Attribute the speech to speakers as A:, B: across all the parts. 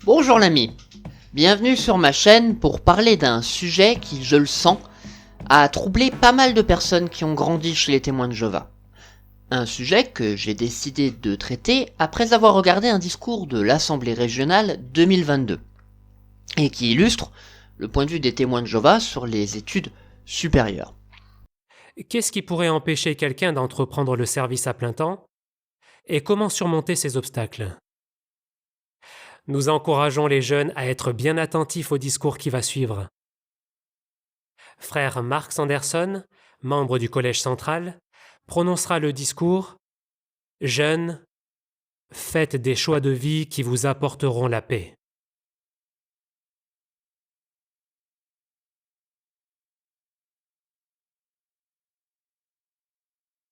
A: Bonjour l'ami, bienvenue sur ma chaîne pour parler d'un sujet qui, je le sens, a troublé pas mal de personnes qui ont grandi chez les témoins de Jéhovah. Un sujet que j'ai décidé de traiter après avoir regardé un discours de l'Assemblée régionale 2022, et qui illustre le point de vue des témoins de Jéhovah sur les études supérieures.
B: Qu'est-ce qui pourrait empêcher quelqu'un d'entreprendre le service à plein temps? Et comment surmonter ces obstacles? Nous encourageons les jeunes à être bien attentifs au discours qui va suivre. Frère Mark Sanderson, membre du Collège central, prononcera le discours « Jeunes, faites des choix de vie qui vous apporteront la paix ».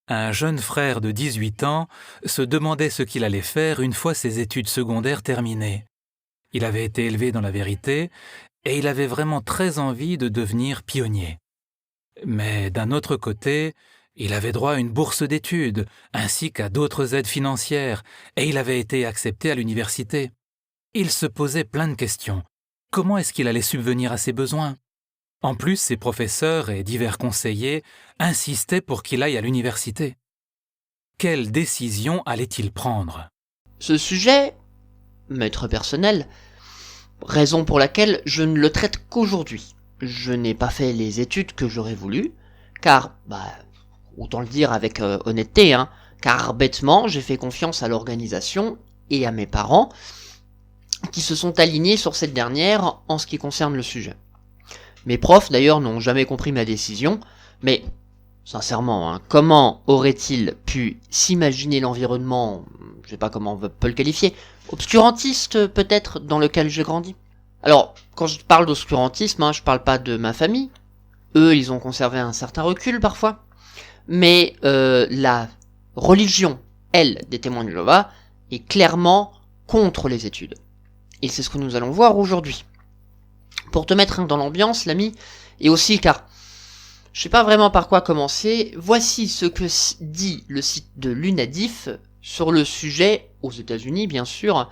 C: Un jeune frère de 18 ans se demandait ce qu'il allait faire une fois ses études secondaires terminées. Il avait été élevé dans la vérité et il avait vraiment très envie de devenir pionnier. Mais d'un autre côté, il avait droit à une bourse d'études ainsi qu'à d'autres aides financières et il avait été accepté à l'université. Il se posait plein de questions. Comment est-ce qu'il allait subvenir à ses besoins ? En plus, ses professeurs et divers conseillers insistaient pour qu'il aille à l'université. Quelle décision allait-il prendre ?
A: Ce sujet, maître personnel, raison pour laquelle je ne le traite qu'aujourd'hui. Je n'ai pas fait les études que j'aurais voulu, car, autant le dire avec honnêteté, car bêtement, j'ai fait confiance à l'organisation et à mes parents, qui se sont alignés sur cette dernière en ce qui concerne le sujet. Mes profs d'ailleurs n'ont jamais compris ma décision, mais sincèrement, comment auraient-ils pu s'imaginer l'environnement, je sais pas comment on peut le qualifier, obscurantiste peut-être, dans lequel j'ai grandi? Alors, quand je parle d'obscurantisme, je parle pas de ma famille. Eux, ils ont conservé un certain recul parfois. Mais la religion, elle, des témoins de Jéhovah, est clairement contre les études. Et c'est ce que nous allons voir aujourd'hui. Pour te mettre dans l'ambiance, l'ami, et aussi car je sais pas vraiment par quoi commencer, voici ce que dit le site de l'UNADIF sur le sujet, aux États-Unis bien sûr,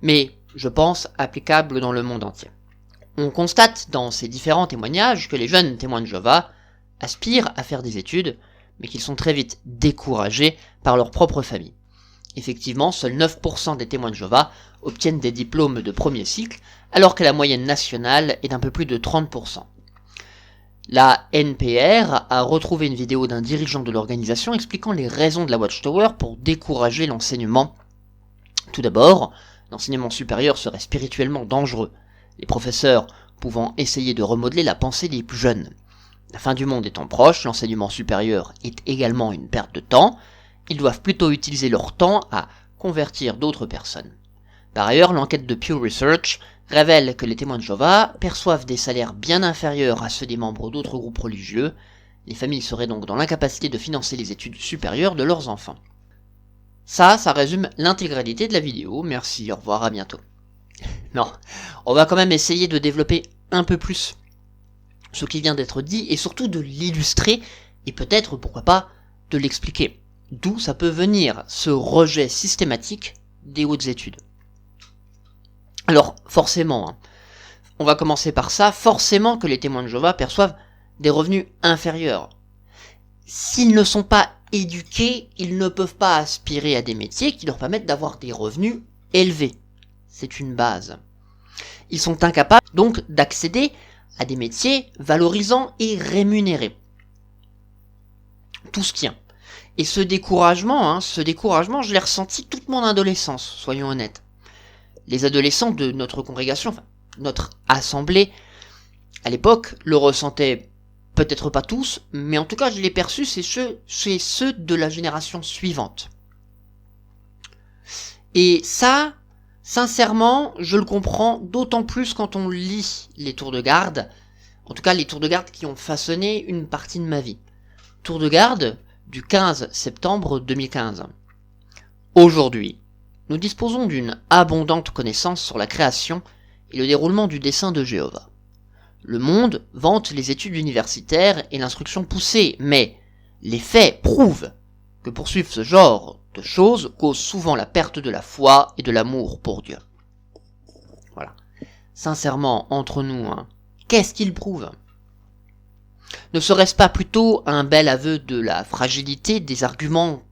A: mais je pense applicable dans le monde entier. On constate dans ces différents témoignages que les jeunes témoins de Jéhovah aspirent à faire des études, mais qu'ils sont très vite découragés par leur propre famille. Effectivement, seuls 9% des témoins de Jéhovah obtiennent des diplômes de premier cycle, alors que la moyenne nationale est d'un peu plus de 30%. La NPR a retrouvé une vidéo d'un dirigeant de l'organisation expliquant les raisons de la Watchtower pour décourager l'enseignement. Tout d'abord, l'enseignement supérieur serait spirituellement dangereux, les professeurs pouvant essayer de remodeler la pensée des plus jeunes. La fin du monde étant proche, l'enseignement supérieur est également une perte de temps. Ils doivent plutôt utiliser leur temps à convertir d'autres personnes. Par ailleurs, l'enquête de Pew Research révèle que les témoins de Jéhovah perçoivent des salaires bien inférieurs à ceux des membres d'autres groupes religieux. Les familles seraient donc dans l'incapacité de financer les études supérieures de leurs enfants. Ça résume l'intégralité de la vidéo. Merci, au revoir, à bientôt. Non, on va quand même essayer de développer un peu plus ce qui vient d'être dit et surtout de l'illustrer et peut-être, pourquoi pas, de l'expliquer. D'où ça peut venir, ce rejet systématique des hautes études. Alors, forcément, on va commencer par ça, forcément que les témoins de Jéhovah perçoivent des revenus inférieurs. S'ils ne sont pas éduqués, ils ne peuvent pas aspirer à des métiers qui leur permettent d'avoir des revenus élevés. C'est une base. Ils sont incapables donc d'accéder à des métiers valorisants et rémunérés. Tout se tient. Et ce découragement, je l'ai ressenti toute mon adolescence, soyons honnêtes. Les adolescents de notre congrégation, notre assemblée, à l'époque, le ressentaient peut-être pas tous, mais en tout cas je l'ai perçu, c'est ceux de la génération suivante. Et ça, sincèrement, je le comprends d'autant plus quand on lit les tours de garde, en tout cas les tours de garde qui ont façonné une partie de ma vie. Tours de garde du 15 septembre 2015. Aujourd'hui, nous disposons d'une abondante connaissance sur la création et le déroulement du dessein de Jéhovah. Le monde vante les études universitaires et l'instruction poussée, mais les faits prouvent que poursuivre ce genre de choses cause souvent la perte de la foi et de l'amour pour Dieu. Voilà. sincèrement, entre nous, qu'est-ce qu'il prouve ? Ne serait-ce pas plutôt un bel aveu de la fragilité des arguments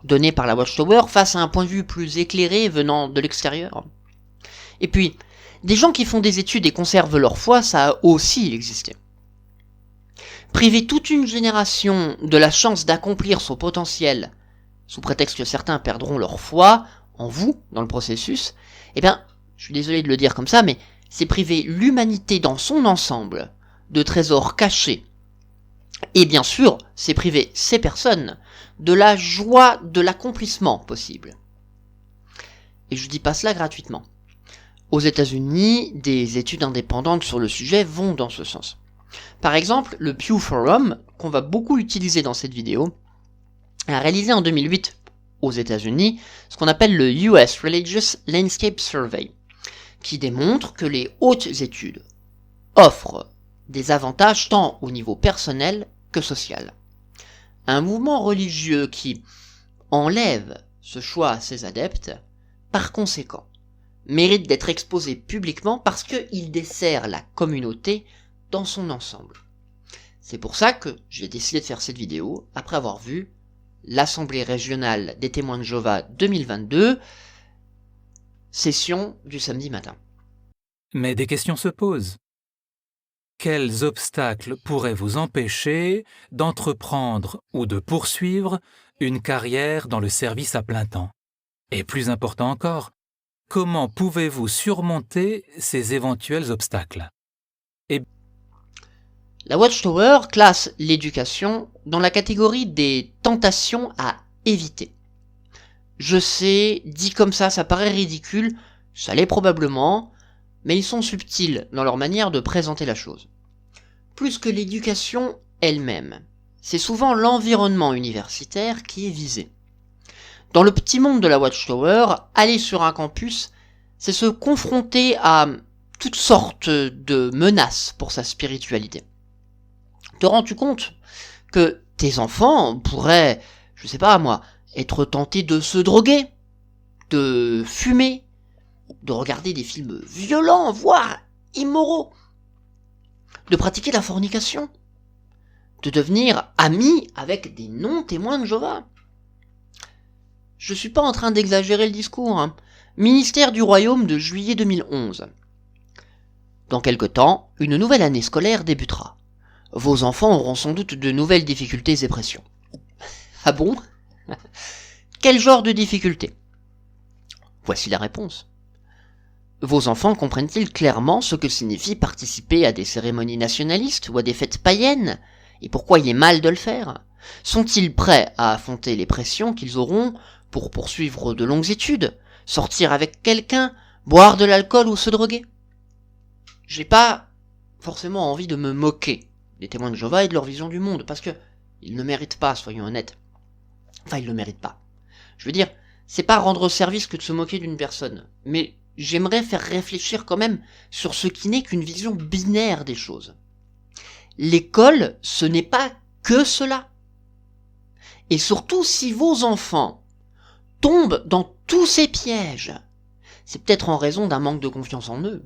A: donnés par la Watchtower face à un point de vue plus éclairé venant de l'extérieur ? Et puis, des gens qui font des études et conservent leur foi, ça a aussi existé. Priver toute une génération de la chance d'accomplir son potentiel, sous prétexte que certains perdront leur foi en vous, dans le processus, eh bien, je suis désolé de le dire comme ça, mais c'est priver l'humanité dans son ensemble de trésors cachés. Et bien sûr, c'est priver ces personnes de la joie de l'accomplissement possible. Et je dis pas cela gratuitement. Aux États-Unis, des études indépendantes sur le sujet vont dans ce sens. Par exemple, le Pew Forum, qu'on va beaucoup utiliser dans cette vidéo, a réalisé en 2008 aux États-Unis ce qu'on appelle le US Religious Landscape Survey, qui démontre que les hautes études offrent des avantages tant au niveau personnel que social. Un mouvement religieux qui enlève ce choix à ses adeptes, par conséquent, mérite d'être exposé publiquement parce qu'il dessert la communauté dans son ensemble. C'est pour ça que j'ai décidé de faire cette vidéo après avoir vu l'Assemblée régionale des témoins de Jéhovah 2022, session du samedi matin.
C: Mais des questions se posent. Quels obstacles pourraient vous empêcher d'entreprendre ou de poursuivre une carrière dans le service à plein temps ? Et plus important encore, comment pouvez-vous surmonter ces éventuels obstacles ?
A: La Watchtower classe l'éducation dans la catégorie des tentations à éviter. Je sais, dit comme ça paraît ridicule, ça l'est probablement, mais ils sont subtils dans leur manière de présenter la chose. Plus que l'éducation elle-même, c'est souvent l'environnement universitaire qui est visé. Dans le petit monde de la Watchtower, aller sur un campus, c'est se confronter à toutes sortes de menaces pour sa spiritualité. Te rends-tu compte que tes enfants pourraient, je sais pas moi, être tentés de se droguer, de fumer, de regarder des films violents, voire immoraux, de pratiquer la fornication, de devenir amis avec des non-témoins de Jéhovah. Je suis pas en train d'exagérer le discours, Ministère du Royaume de juillet 2011. Dans quelque temps, une nouvelle année scolaire débutera. Vos enfants auront sans doute de nouvelles difficultés et pressions. Ah bon ? Quel genre de difficultés ? Voici la réponse. Vos enfants comprennent-ils clairement ce que signifie participer à des cérémonies nationalistes ou à des fêtes païennes, et pourquoi il est mal de le faire ? Sont-ils prêts à affronter les pressions qu'ils auront pour poursuivre de longues études, sortir avec quelqu'un, boire de l'alcool ou se droguer ? J'ai pas forcément envie de me moquer des témoins de Jéhovah et de leur vision du monde, parce que ils ne méritent pas, soyons honnêtes. Enfin, ils le méritent pas. Je veux dire, c'est pas rendre service que de se moquer d'une personne, mais j'aimerais faire réfléchir quand même sur ce qui n'est qu'une vision binaire des choses. L'école, ce n'est pas que cela. Et surtout, si vos enfants tombent dans tous ces pièges, c'est peut-être en raison d'un manque de confiance en eux,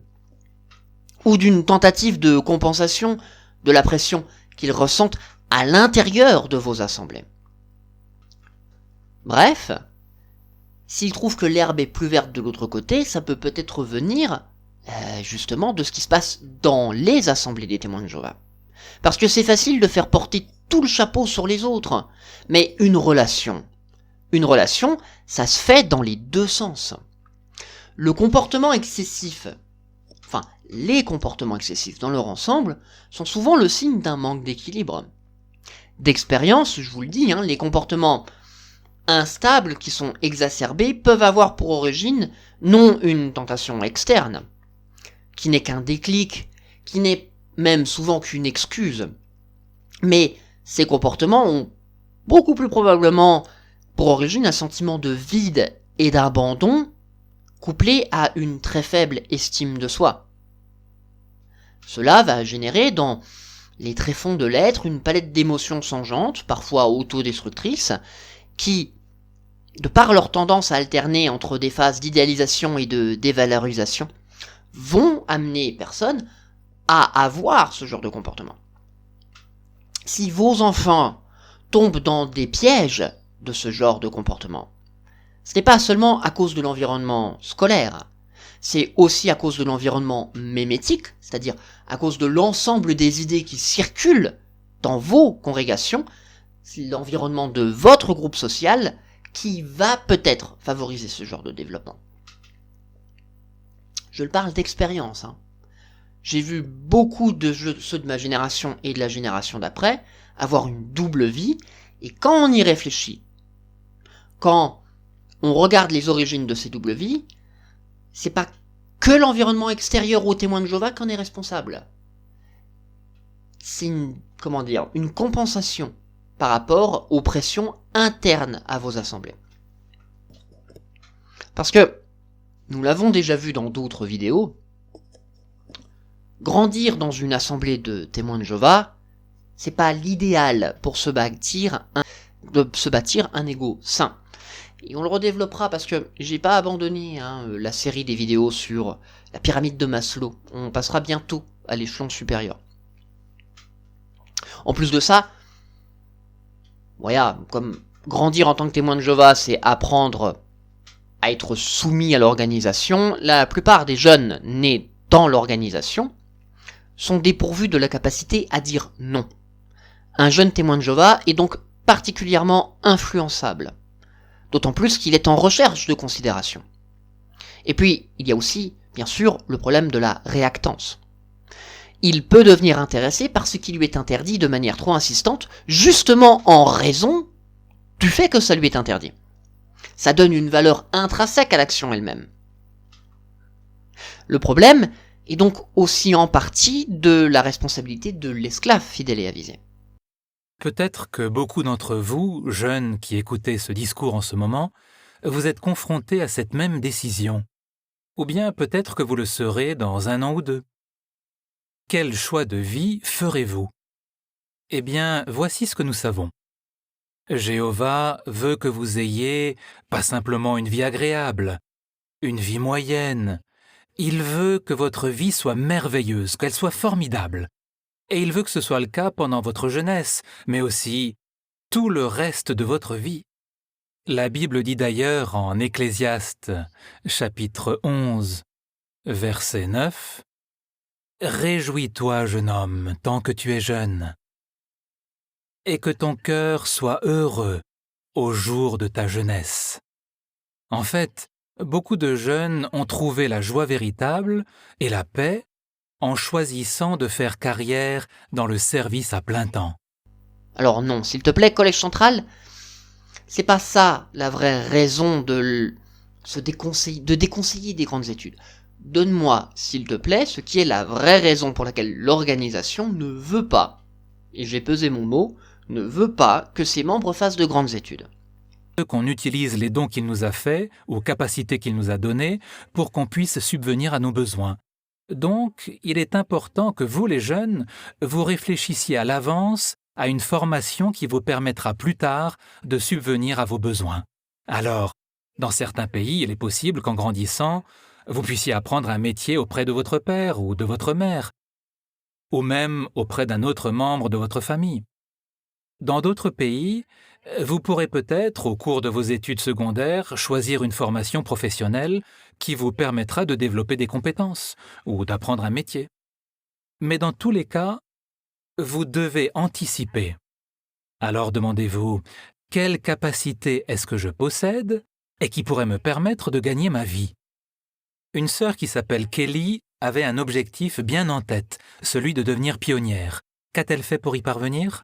A: ou d'une tentative de compensation de la pression qu'ils ressentent à l'intérieur de vos assemblées. Bref, s'ils trouvent que l'herbe est plus verte de l'autre côté, ça peut peut-être venir justement de ce qui se passe dans les assemblées des témoins de Jéhovah. Parce que c'est facile de faire porter tout le chapeau sur les autres, mais une relation, ça se fait dans les deux sens. Le comportement excessif, les comportements excessifs dans leur ensemble sont souvent le signe d'un manque d'équilibre. D'expérience, je vous le dis, les comportements instables qui sont exacerbés peuvent avoir pour origine non une tentation externe, qui n'est qu'un déclic, qui n'est même souvent qu'une excuse, mais ces comportements ont beaucoup plus probablement pour origine un sentiment de vide et d'abandon couplé à une très faible estime de soi. Cela va générer dans les tréfonds de l'être une palette d'émotions changeantes, parfois autodestructrices, qui, de par leur tendance à alterner entre des phases d'idéalisation et de dévalorisation, vont amener personne à avoir ce genre de comportement. Si vos enfants tombent dans des pièges de ce genre de comportement, ce n'est pas seulement à cause de l'environnement scolaire, c'est aussi à cause de l'environnement mémétique, c'est-à-dire à cause de l'ensemble des idées qui circulent dans vos congrégations, c'est l'environnement de votre groupe social qui va peut-être favoriser ce genre de développement. Je le parle d'expérience. J'ai vu beaucoup de ceux de ma génération et de la génération d'après avoir une double vie, et quand on y réfléchit, quand on regarde les origines de ces doubles vies, c'est pas que l'environnement extérieur aux témoins de Jéhovah qui en est responsable. C'est une compensation par rapport aux pressions internes à vos assemblées. Parce que, nous l'avons déjà vu dans d'autres vidéos, grandir dans une assemblée de témoins de Jéhovah, c'est pas l'idéal pour se bâtir un ego sain. Et on le redéveloppera parce que j'ai pas abandonné la série des vidéos sur la pyramide de Maslow. On passera bientôt à l'échelon supérieur. En plus de ça, voilà, comme grandir en tant que témoin de Jéhovah, c'est apprendre à être soumis à l'organisation, la plupart des jeunes nés dans l'organisation sont dépourvus de la capacité à dire non. Un jeune témoin de Jéhovah est donc particulièrement influençable, d'autant plus qu'il est en recherche de considération. Et puis, il y a aussi, bien sûr, le problème de la réactance. Il peut devenir intéressé par ce qui lui est interdit de manière trop insistante, justement en raison du fait que ça lui est interdit. Ça donne une valeur intrinsèque à l'action elle-même. Le problème est donc aussi en partie de la responsabilité de l'esclave fidèle et avisé.
C: Peut-être que beaucoup d'entre vous, jeunes qui écoutez ce discours en ce moment, vous êtes confrontés à cette même décision. Ou bien peut-être que vous le serez dans 1 an ou 2. Quel choix de vie ferez-vous? Eh bien, voici ce que nous savons. Jéhovah veut que vous ayez pas simplement une vie agréable, une vie moyenne. Il veut que votre vie soit merveilleuse, qu'elle soit formidable. Et il veut que ce soit le cas pendant votre jeunesse, mais aussi tout le reste de votre vie. La Bible dit d'ailleurs en Ecclésiaste, chapitre 11, verset 9, « Réjouis-toi, jeune homme, tant que tu es jeune, et que ton cœur soit heureux au jour de ta jeunesse. » En fait, beaucoup de jeunes ont trouvé la joie véritable et la paix en choisissant de faire carrière dans le service à plein temps.
A: Alors non, s'il te plaît, Collège Central, c'est pas ça la vraie raison de déconseiller des grandes études. Donne-moi, s'il te plaît, ce qui est la vraie raison pour laquelle l'organisation ne veut pas, et j'ai pesé mon mot, ne veut pas que ses membres fassent de grandes études.
C: Qu'on utilise les dons qu'il nous a faits ou capacités qu'il nous a données pour qu'on puisse subvenir à nos besoins. Donc, il est important que vous, les jeunes, vous réfléchissiez à l'avance à une formation qui vous permettra plus tard de subvenir à vos besoins. Alors, dans certains pays, il est possible qu'en grandissant, vous puissiez apprendre un métier auprès de votre père ou de votre mère, ou même auprès d'un autre membre de votre famille. Dans d'autres pays, vous pourrez peut-être, au cours de vos études secondaires, choisir une formation professionnelle qui vous permettra de développer des compétences ou d'apprendre un métier. Mais dans tous les cas, vous devez anticiper. Alors demandez-vous, quelle capacité est-ce que je possède et qui pourrait me permettre de gagner ma vie? Une sœur qui s'appelle Kelly avait un objectif bien en tête, celui de devenir pionnière. Qu'a-t-elle fait pour y parvenir?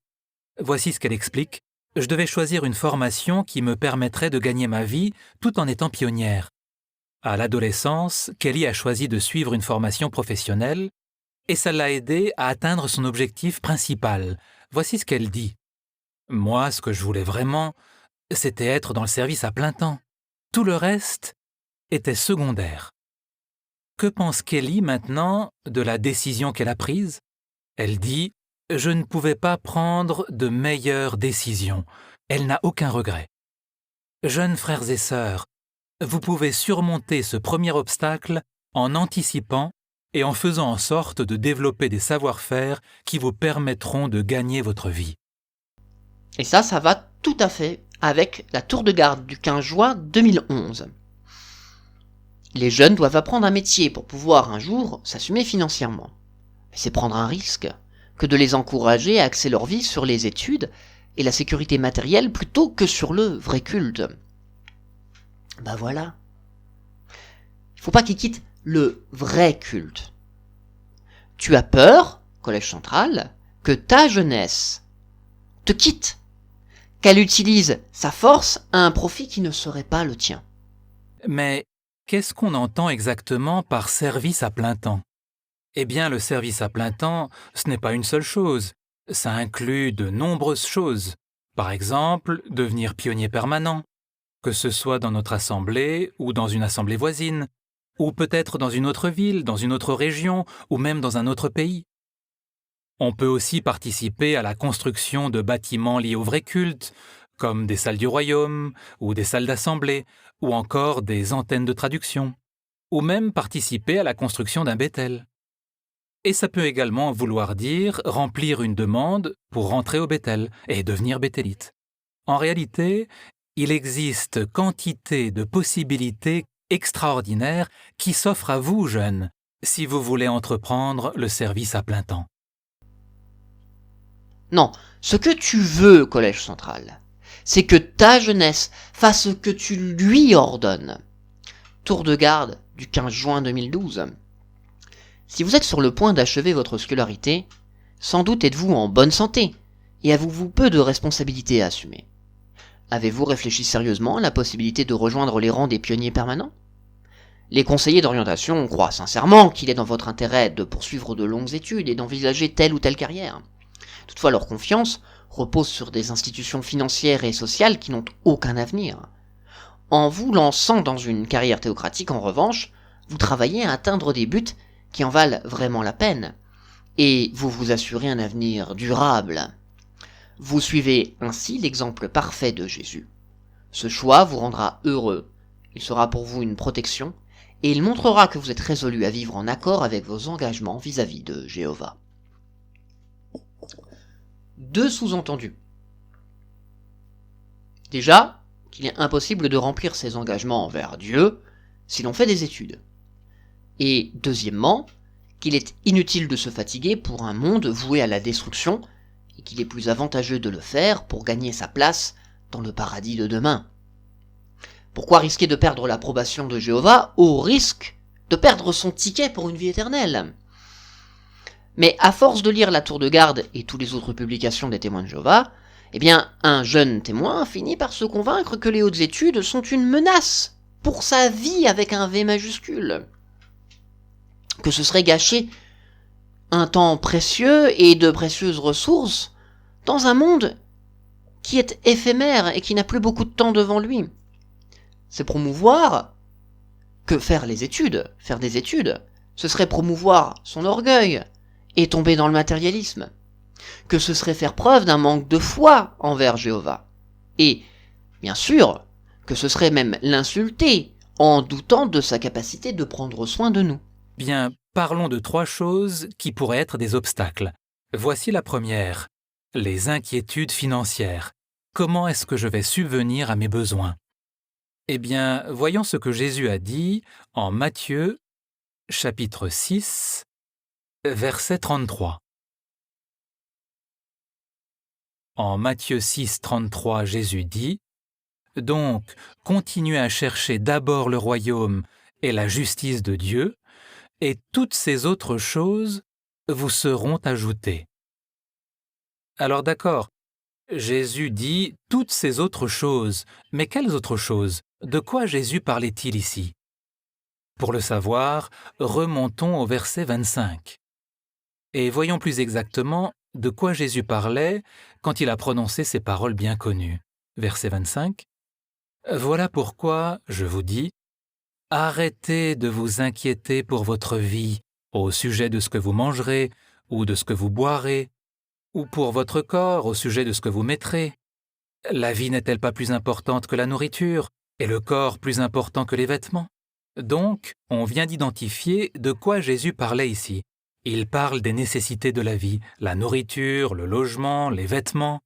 C: Voici ce qu'elle explique. Je devais choisir une formation qui me permettrait de gagner ma vie tout en étant pionnière. À l'adolescence, Kelly a choisi de suivre une formation professionnelle et ça l'a aidée à atteindre son objectif principal. Voici ce qu'elle dit. Moi, ce que je voulais vraiment, c'était être dans le service à plein temps. Tout le reste était secondaire. Que pense Kelly maintenant de la décision qu'elle a prise? Elle dit « Je ne pouvais pas prendre de meilleures décisions. » Elle n'a aucun regret. Jeunes frères et sœurs, vous pouvez surmonter ce premier obstacle en anticipant et en faisant en sorte de développer des savoir-faire qui vous permettront de gagner votre vie.
A: Et ça va tout à fait avec la tour de garde du 15 juin 2011. Les jeunes doivent apprendre un métier pour pouvoir un jour s'assumer financièrement. Mais c'est prendre un risque que de les encourager à axer leur vie sur les études et la sécurité matérielle plutôt que sur le vrai culte. Bah voilà. Il faut pas qu'ils quittent le vrai culte. Tu as peur, Collège Central, que ta jeunesse te quitte, qu'elle utilise sa force à un profit qui ne serait pas le tien.
C: Mais qu'est-ce qu'on entend exactement par service à plein temps? Eh bien, le service à plein temps, ce n'est pas une seule chose. Ça inclut de nombreuses choses. Par exemple, devenir pionnier permanent, que ce soit dans notre assemblée ou dans une assemblée voisine, ou peut-être dans une autre ville, dans une autre région, ou même dans un autre pays. On peut aussi participer à la construction de bâtiments liés au vrai culte, comme des salles du royaume, ou des salles d'assemblée, ou encore des antennes de traduction, ou même participer à la construction d'un Bethel. Et ça peut également vouloir dire remplir une demande pour rentrer au Bethel et devenir béthélite. En réalité, il existe quantité de possibilités extraordinaires qui s'offrent à vous, jeunes, si vous voulez entreprendre le service à plein temps.
A: Non, ce que tu veux, Collège Central, c'est que ta jeunesse fasse ce que tu lui ordonnes. Tour de garde du 15 juin 2012. Si vous êtes sur le point d'achever votre scolarité, sans doute êtes-vous en bonne santé et avez-vous peu de responsabilités à assumer. Avez-vous réfléchi sérieusement à la possibilité de rejoindre les rangs des pionniers permanents? Les conseillers d'orientation croient sincèrement qu'il est dans votre intérêt de poursuivre de longues études et d'envisager telle ou telle carrière. Toutefois, leur confiance repose sur des institutions financières et sociales qui n'ont aucun avenir. En vous lançant dans une carrière théocratique, en revanche, vous travaillez à atteindre des buts qui en valent vraiment la peine, et vous vous assurez un avenir durable. Vous suivez ainsi l'exemple parfait de Jésus. Ce choix vous rendra heureux, il sera pour vous une protection, et il montrera que vous êtes résolu à vivre en accord avec vos engagements vis-à-vis de Jéhovah. Deux sous-entendus. Déjà, qu'il est impossible de remplir ses engagements envers Dieu si l'on fait des études. Et deuxièmement, qu'il est inutile de se fatiguer pour un monde voué à la destruction et qu'il est plus avantageux de le faire pour gagner sa place dans le paradis de demain. Pourquoi risquer de perdre l'approbation de Jéhovah au risque de perdre son ticket pour une vie éternelle? Mais à force de lire la Tour de Garde et toutes les autres publications des témoins de Jéhovah, eh bien, un jeune témoin finit par se convaincre que les hautes études sont une menace pour sa vie avec un V majuscule. Que ce serait gâcher un temps précieux et de précieuses ressources dans un monde qui est éphémère et qui n'a plus beaucoup de temps devant lui. C'est promouvoir que faire des études, ce serait promouvoir son orgueil et tomber dans le matérialisme, que ce serait faire preuve d'un manque de foi envers Jéhovah, et, bien sûr, que ce serait même l'insulter en doutant de sa capacité de prendre soin de nous.
C: Bien, parlons de 3 choses qui pourraient être des obstacles. Voici la première, les inquiétudes financières. Comment est-ce que je vais subvenir à mes besoins? Eh bien, voyons ce que Jésus a dit en Matthieu, chapitre 6, verset 33. En Matthieu 6, 33, Jésus dit « Donc, continuez à chercher d'abord le royaume et la justice de Dieu, et toutes ces autres choses vous seront ajoutées. » Alors d'accord, Jésus dit « toutes ces autres choses », mais quelles autres choses? De quoi Jésus parlait-il ici? Pour le savoir, remontons au verset 25. Et voyons plus exactement de quoi Jésus parlait quand il a prononcé ces paroles bien connues. Verset 25. « Voilà pourquoi, je vous dis, arrêtez de vous inquiéter pour votre vie, au sujet de ce que vous mangerez, ou de ce que vous boirez, ou pour votre corps, au sujet de ce que vous mettrez. La vie n'est-elle pas plus importante que la nourriture, et le corps plus important que les vêtements? Donc, on vient d'identifier de quoi Jésus parlait ici. Il parle des nécessités de la vie, la nourriture, le logement, les vêtements.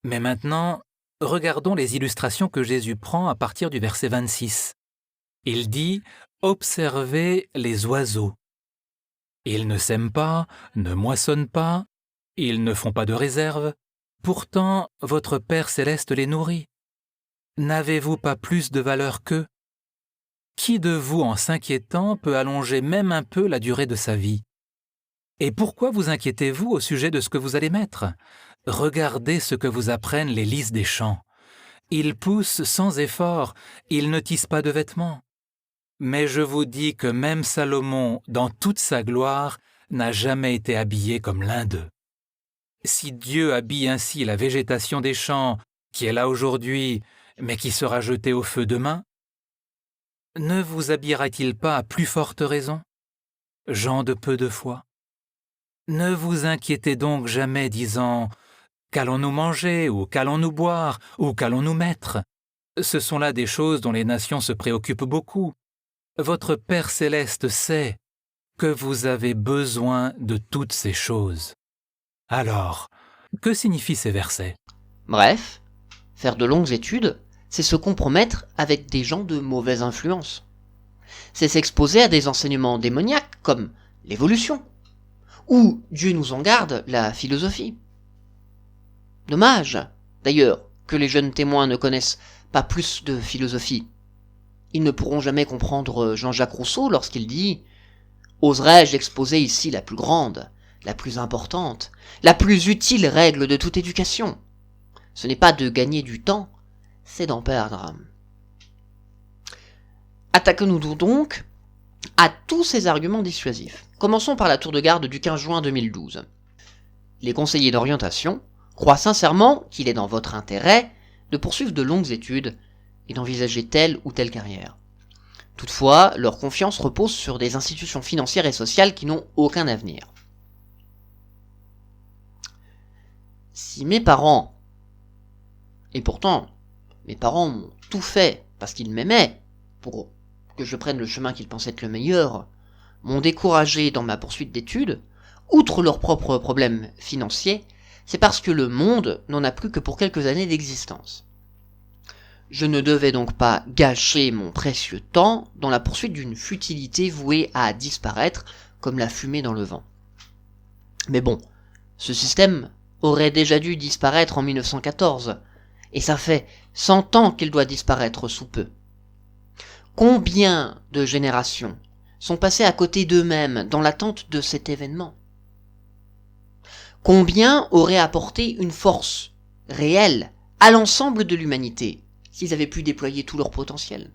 C: Mais maintenant, regardons les illustrations que Jésus prend à partir du verset 26. Il dit « Observez les oiseaux. Ils ne sèment pas, ne moissonnent pas, ils ne font pas de réserve. Pourtant, votre Père céleste les nourrit. N'avez-vous pas plus de valeur qu'eux ? Qui de vous, en s'inquiétant, peut allonger même un peu la durée de sa vie ? Et pourquoi vous inquiétez-vous au sujet de ce que vous allez mettre ? Regardez ce que vous apprennent les lys des champs. Ils poussent sans effort, ils ne tissent pas de vêtements. Mais je vous dis que même Salomon, dans toute sa gloire, n'a jamais été habillé comme l'un d'eux. Si Dieu habille ainsi la végétation des champs, qui est là aujourd'hui, mais qui sera jetée au feu demain, ne vous habillera-t-il pas à plus forte raison, gens de peu de foi ? Ne vous inquiétez donc jamais, disant « Qu'allons-nous manger, ou qu'allons-nous boire, ou qu'allons-nous mettre ?» Ce sont là des choses dont les nations se préoccupent beaucoup. Votre Père céleste sait que vous avez besoin de toutes ces choses. Alors, que signifient ces versets ?
A: Bref, faire de longues études, c'est se compromettre avec des gens de mauvaise influence. C'est s'exposer à des enseignements démoniaques comme l'évolution, ou, Dieu nous en garde, la philosophie. Dommage, d'ailleurs, que les jeunes témoins ne connaissent pas plus de philosophie. Ils ne pourront jamais comprendre Jean-Jacques Rousseau lorsqu'il dit « Oserais-je exposer ici la plus grande, la plus importante, la plus utile règle de toute éducation ? Ce n'est pas de gagner du temps, c'est d'en perdre. » Attaquons-nous donc à tous ces arguments dissuasifs. Commençons par la tour de garde du 15 juin 2012. Les conseillers d'orientation croient sincèrement qu'il est dans votre intérêt de poursuivre de longues études et d'envisager telle ou telle carrière. Toutefois, leur confiance repose sur des institutions financières et sociales qui n'ont aucun avenir. Si mes parents, et pourtant, mes parents m'ont tout fait parce qu'ils m'aimaient, pour que je prenne le chemin qu'ils pensaient être le meilleur, m'ont découragé dans ma poursuite d'études, outre leurs propres problèmes financiers, c'est parce que le monde n'en a plus que pour quelques années d'existence. Je ne devais donc pas gâcher mon précieux temps dans la poursuite d'une futilité vouée à disparaître comme la fumée dans le vent. Mais bon, ce système aurait déjà dû disparaître en 1914, et ça fait 100 ans qu'il doit disparaître sous peu. Combien de générations sont passées à côté d'eux-mêmes dans l'attente de cet événement ? Combien auraient apporté une force réelle à l'ensemble de l'humanité s'ils avaient pu déployer tout leur potentiel ?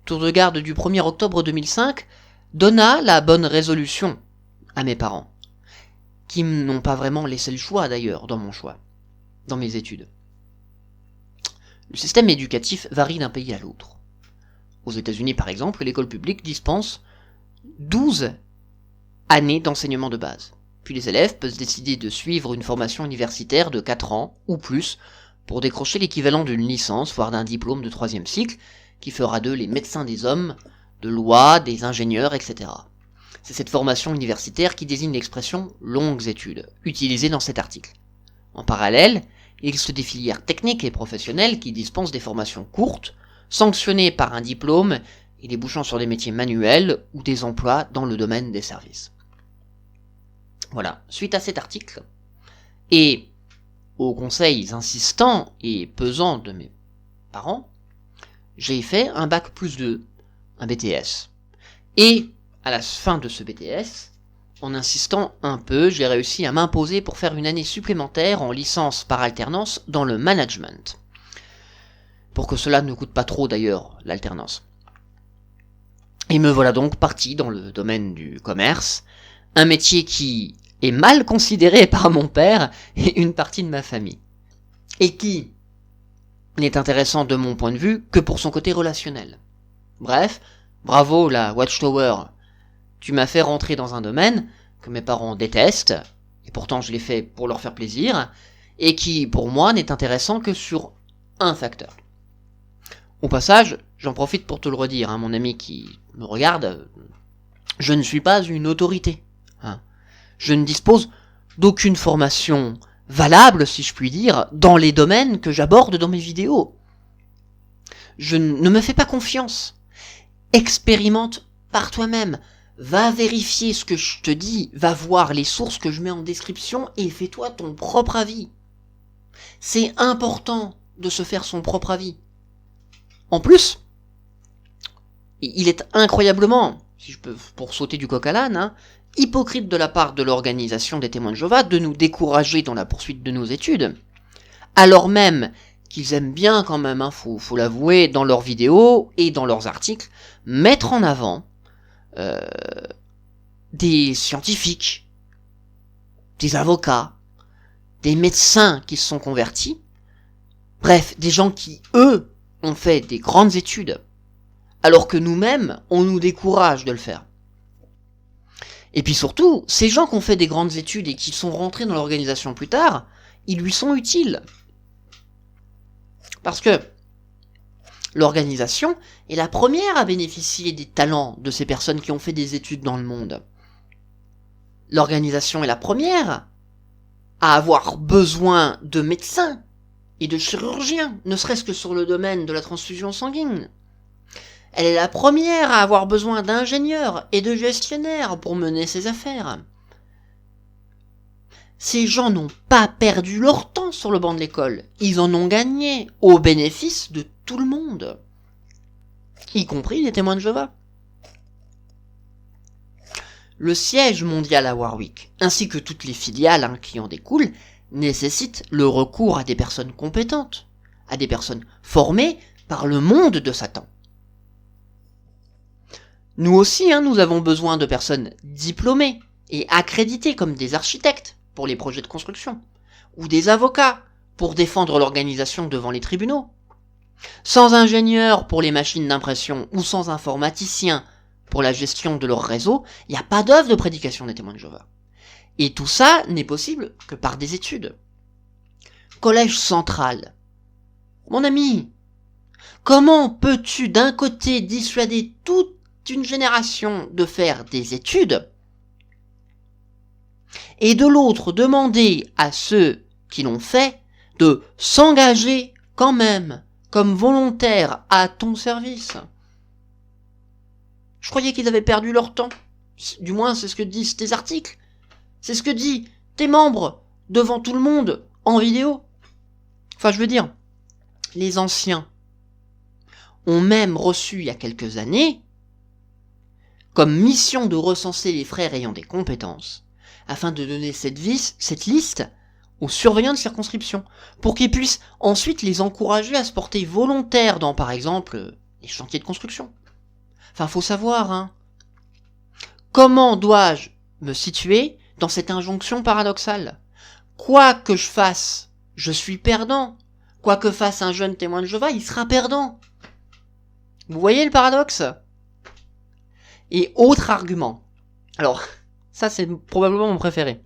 A: Tour de garde du 1er octobre 2005 donna la bonne résolution à mes parents, qui n'ont pas vraiment laissé le choix d'ailleurs dans mes études. Le système éducatif varie d'un pays à l'autre. Aux États-Unis par exemple, l'école publique dispense 12 années d'enseignement de base. Puis les élèves peuvent décider de suivre une formation universitaire de 4 ans ou plus pour décrocher l'équivalent d'une licence, voire d'un diplôme de 3e cycle, qui fera d'eux les médecins des hommes, de loi, des ingénieurs, etc. C'est cette formation universitaire qui désigne l'expression « longues études », utilisée dans cet article. En parallèle, il existe des filières techniques et professionnelles qui dispensent des formations courtes, sanctionnées par un diplôme et débouchant sur des métiers manuels ou des emplois dans le domaine des services. Voilà, suite à cet article, et aux conseils insistants et pesants de mes parents, j'ai fait un bac+2, un BTS. Et à la fin de ce BTS, en insistant un peu, j'ai réussi à m'imposer pour faire une année supplémentaire en licence par alternance dans le management. Pour que cela ne coûte pas trop d'ailleurs, l'alternance. Et me voilà donc parti dans le domaine du commerce, un métier qui est mal considéré par mon père et une partie de ma famille. Et qui n'est intéressant de mon point de vue que pour son côté relationnel. Bref, bravo la Watchtower, tu m'as fait rentrer dans un domaine que mes parents détestent, et pourtant je l'ai fait pour leur faire plaisir, et qui pour moi n'est intéressant que sur un facteur. Au passage, j'en profite pour te le redire, hein, mon ami qui me regarde, je ne suis pas une autorité. Hein. Je ne dispose d'aucune formation valable, si je puis dire, dans les domaines que j'aborde dans mes vidéos. Je ne me fais pas confiance. Expérimente par toi-même. Va vérifier ce que je te dis, va voir les sources que je mets en description et fais-toi ton propre avis. C'est important de se faire son propre avis. En plus, il est incroyablement, si je peux, pour sauter du coq à l'âne, hein, hypocrite de la part de l'organisation des témoins de Jéhovah de nous décourager dans la poursuite de nos études, alors même qu'ils aiment bien quand même, hein, faut l'avouer, dans leurs vidéos et dans leurs articles, mettre en avant des scientifiques, des avocats, des médecins qui se sont convertis, bref, des gens qui, eux, ont fait des grandes études, alors que nous-mêmes, on nous décourage de le faire. Et puis surtout, ces gens qui ont fait des grandes études et qui sont rentrés dans l'organisation plus tard, ils lui sont utiles. Parce que l'organisation est la première à bénéficier des talents de ces personnes qui ont fait des études dans le monde. L'organisation est la première à avoir besoin de médecins et de chirurgiens, ne serait-ce que sur le domaine de la transfusion sanguine. Elle est la première à avoir besoin d'ingénieurs et de gestionnaires pour mener ses affaires. Ces gens n'ont pas perdu leur temps sur le banc de l'école, ils en ont gagné au bénéfice de tout le monde, y compris les témoins de Jéhovah. Le siège mondial à Warwick, ainsi que toutes les filiales qui en découlent, nécessitent le recours à des personnes compétentes, à des personnes formées par le monde de Satan. Nous aussi, nous avons besoin de personnes diplômées et accréditées comme des architectes pour les projets de construction, ou des avocats pour défendre l'organisation devant les tribunaux. Sans ingénieurs pour les machines d'impression ou sans informaticiens pour la gestion de leur réseau, il n'y a pas d'œuvre de prédication des témoins de Jéhovah. Et tout ça n'est possible que par des études. Collège central. Mon ami, comment peux-tu d'un côté dissuader toute une génération de faire des études et de l'autre demander à ceux qui l'ont fait de s'engager quand même comme volontaires à ton service? Je croyais qu'ils avaient perdu leur temps. Du moins, c'est ce que disent tes articles. C'est ce que disent tes membres devant tout le monde en vidéo. Enfin, je veux dire, les anciens ont même reçu il y a quelques années comme mission de recenser les frères ayant des compétences afin de donner cette liste aux surveillants de circonscription pour qu'ils puissent ensuite les encourager à se porter volontaires dans, par exemple, les chantiers de construction. Enfin, faut savoir, comment dois-je me situer dans cette injonction paradoxale? Quoi que je fasse, je suis perdant. Quoi que fasse un jeune témoin de Jéhovah, il sera perdant. Vous voyez le paradoxe? Et autre argument. Alors, ça c'est probablement mon préféré.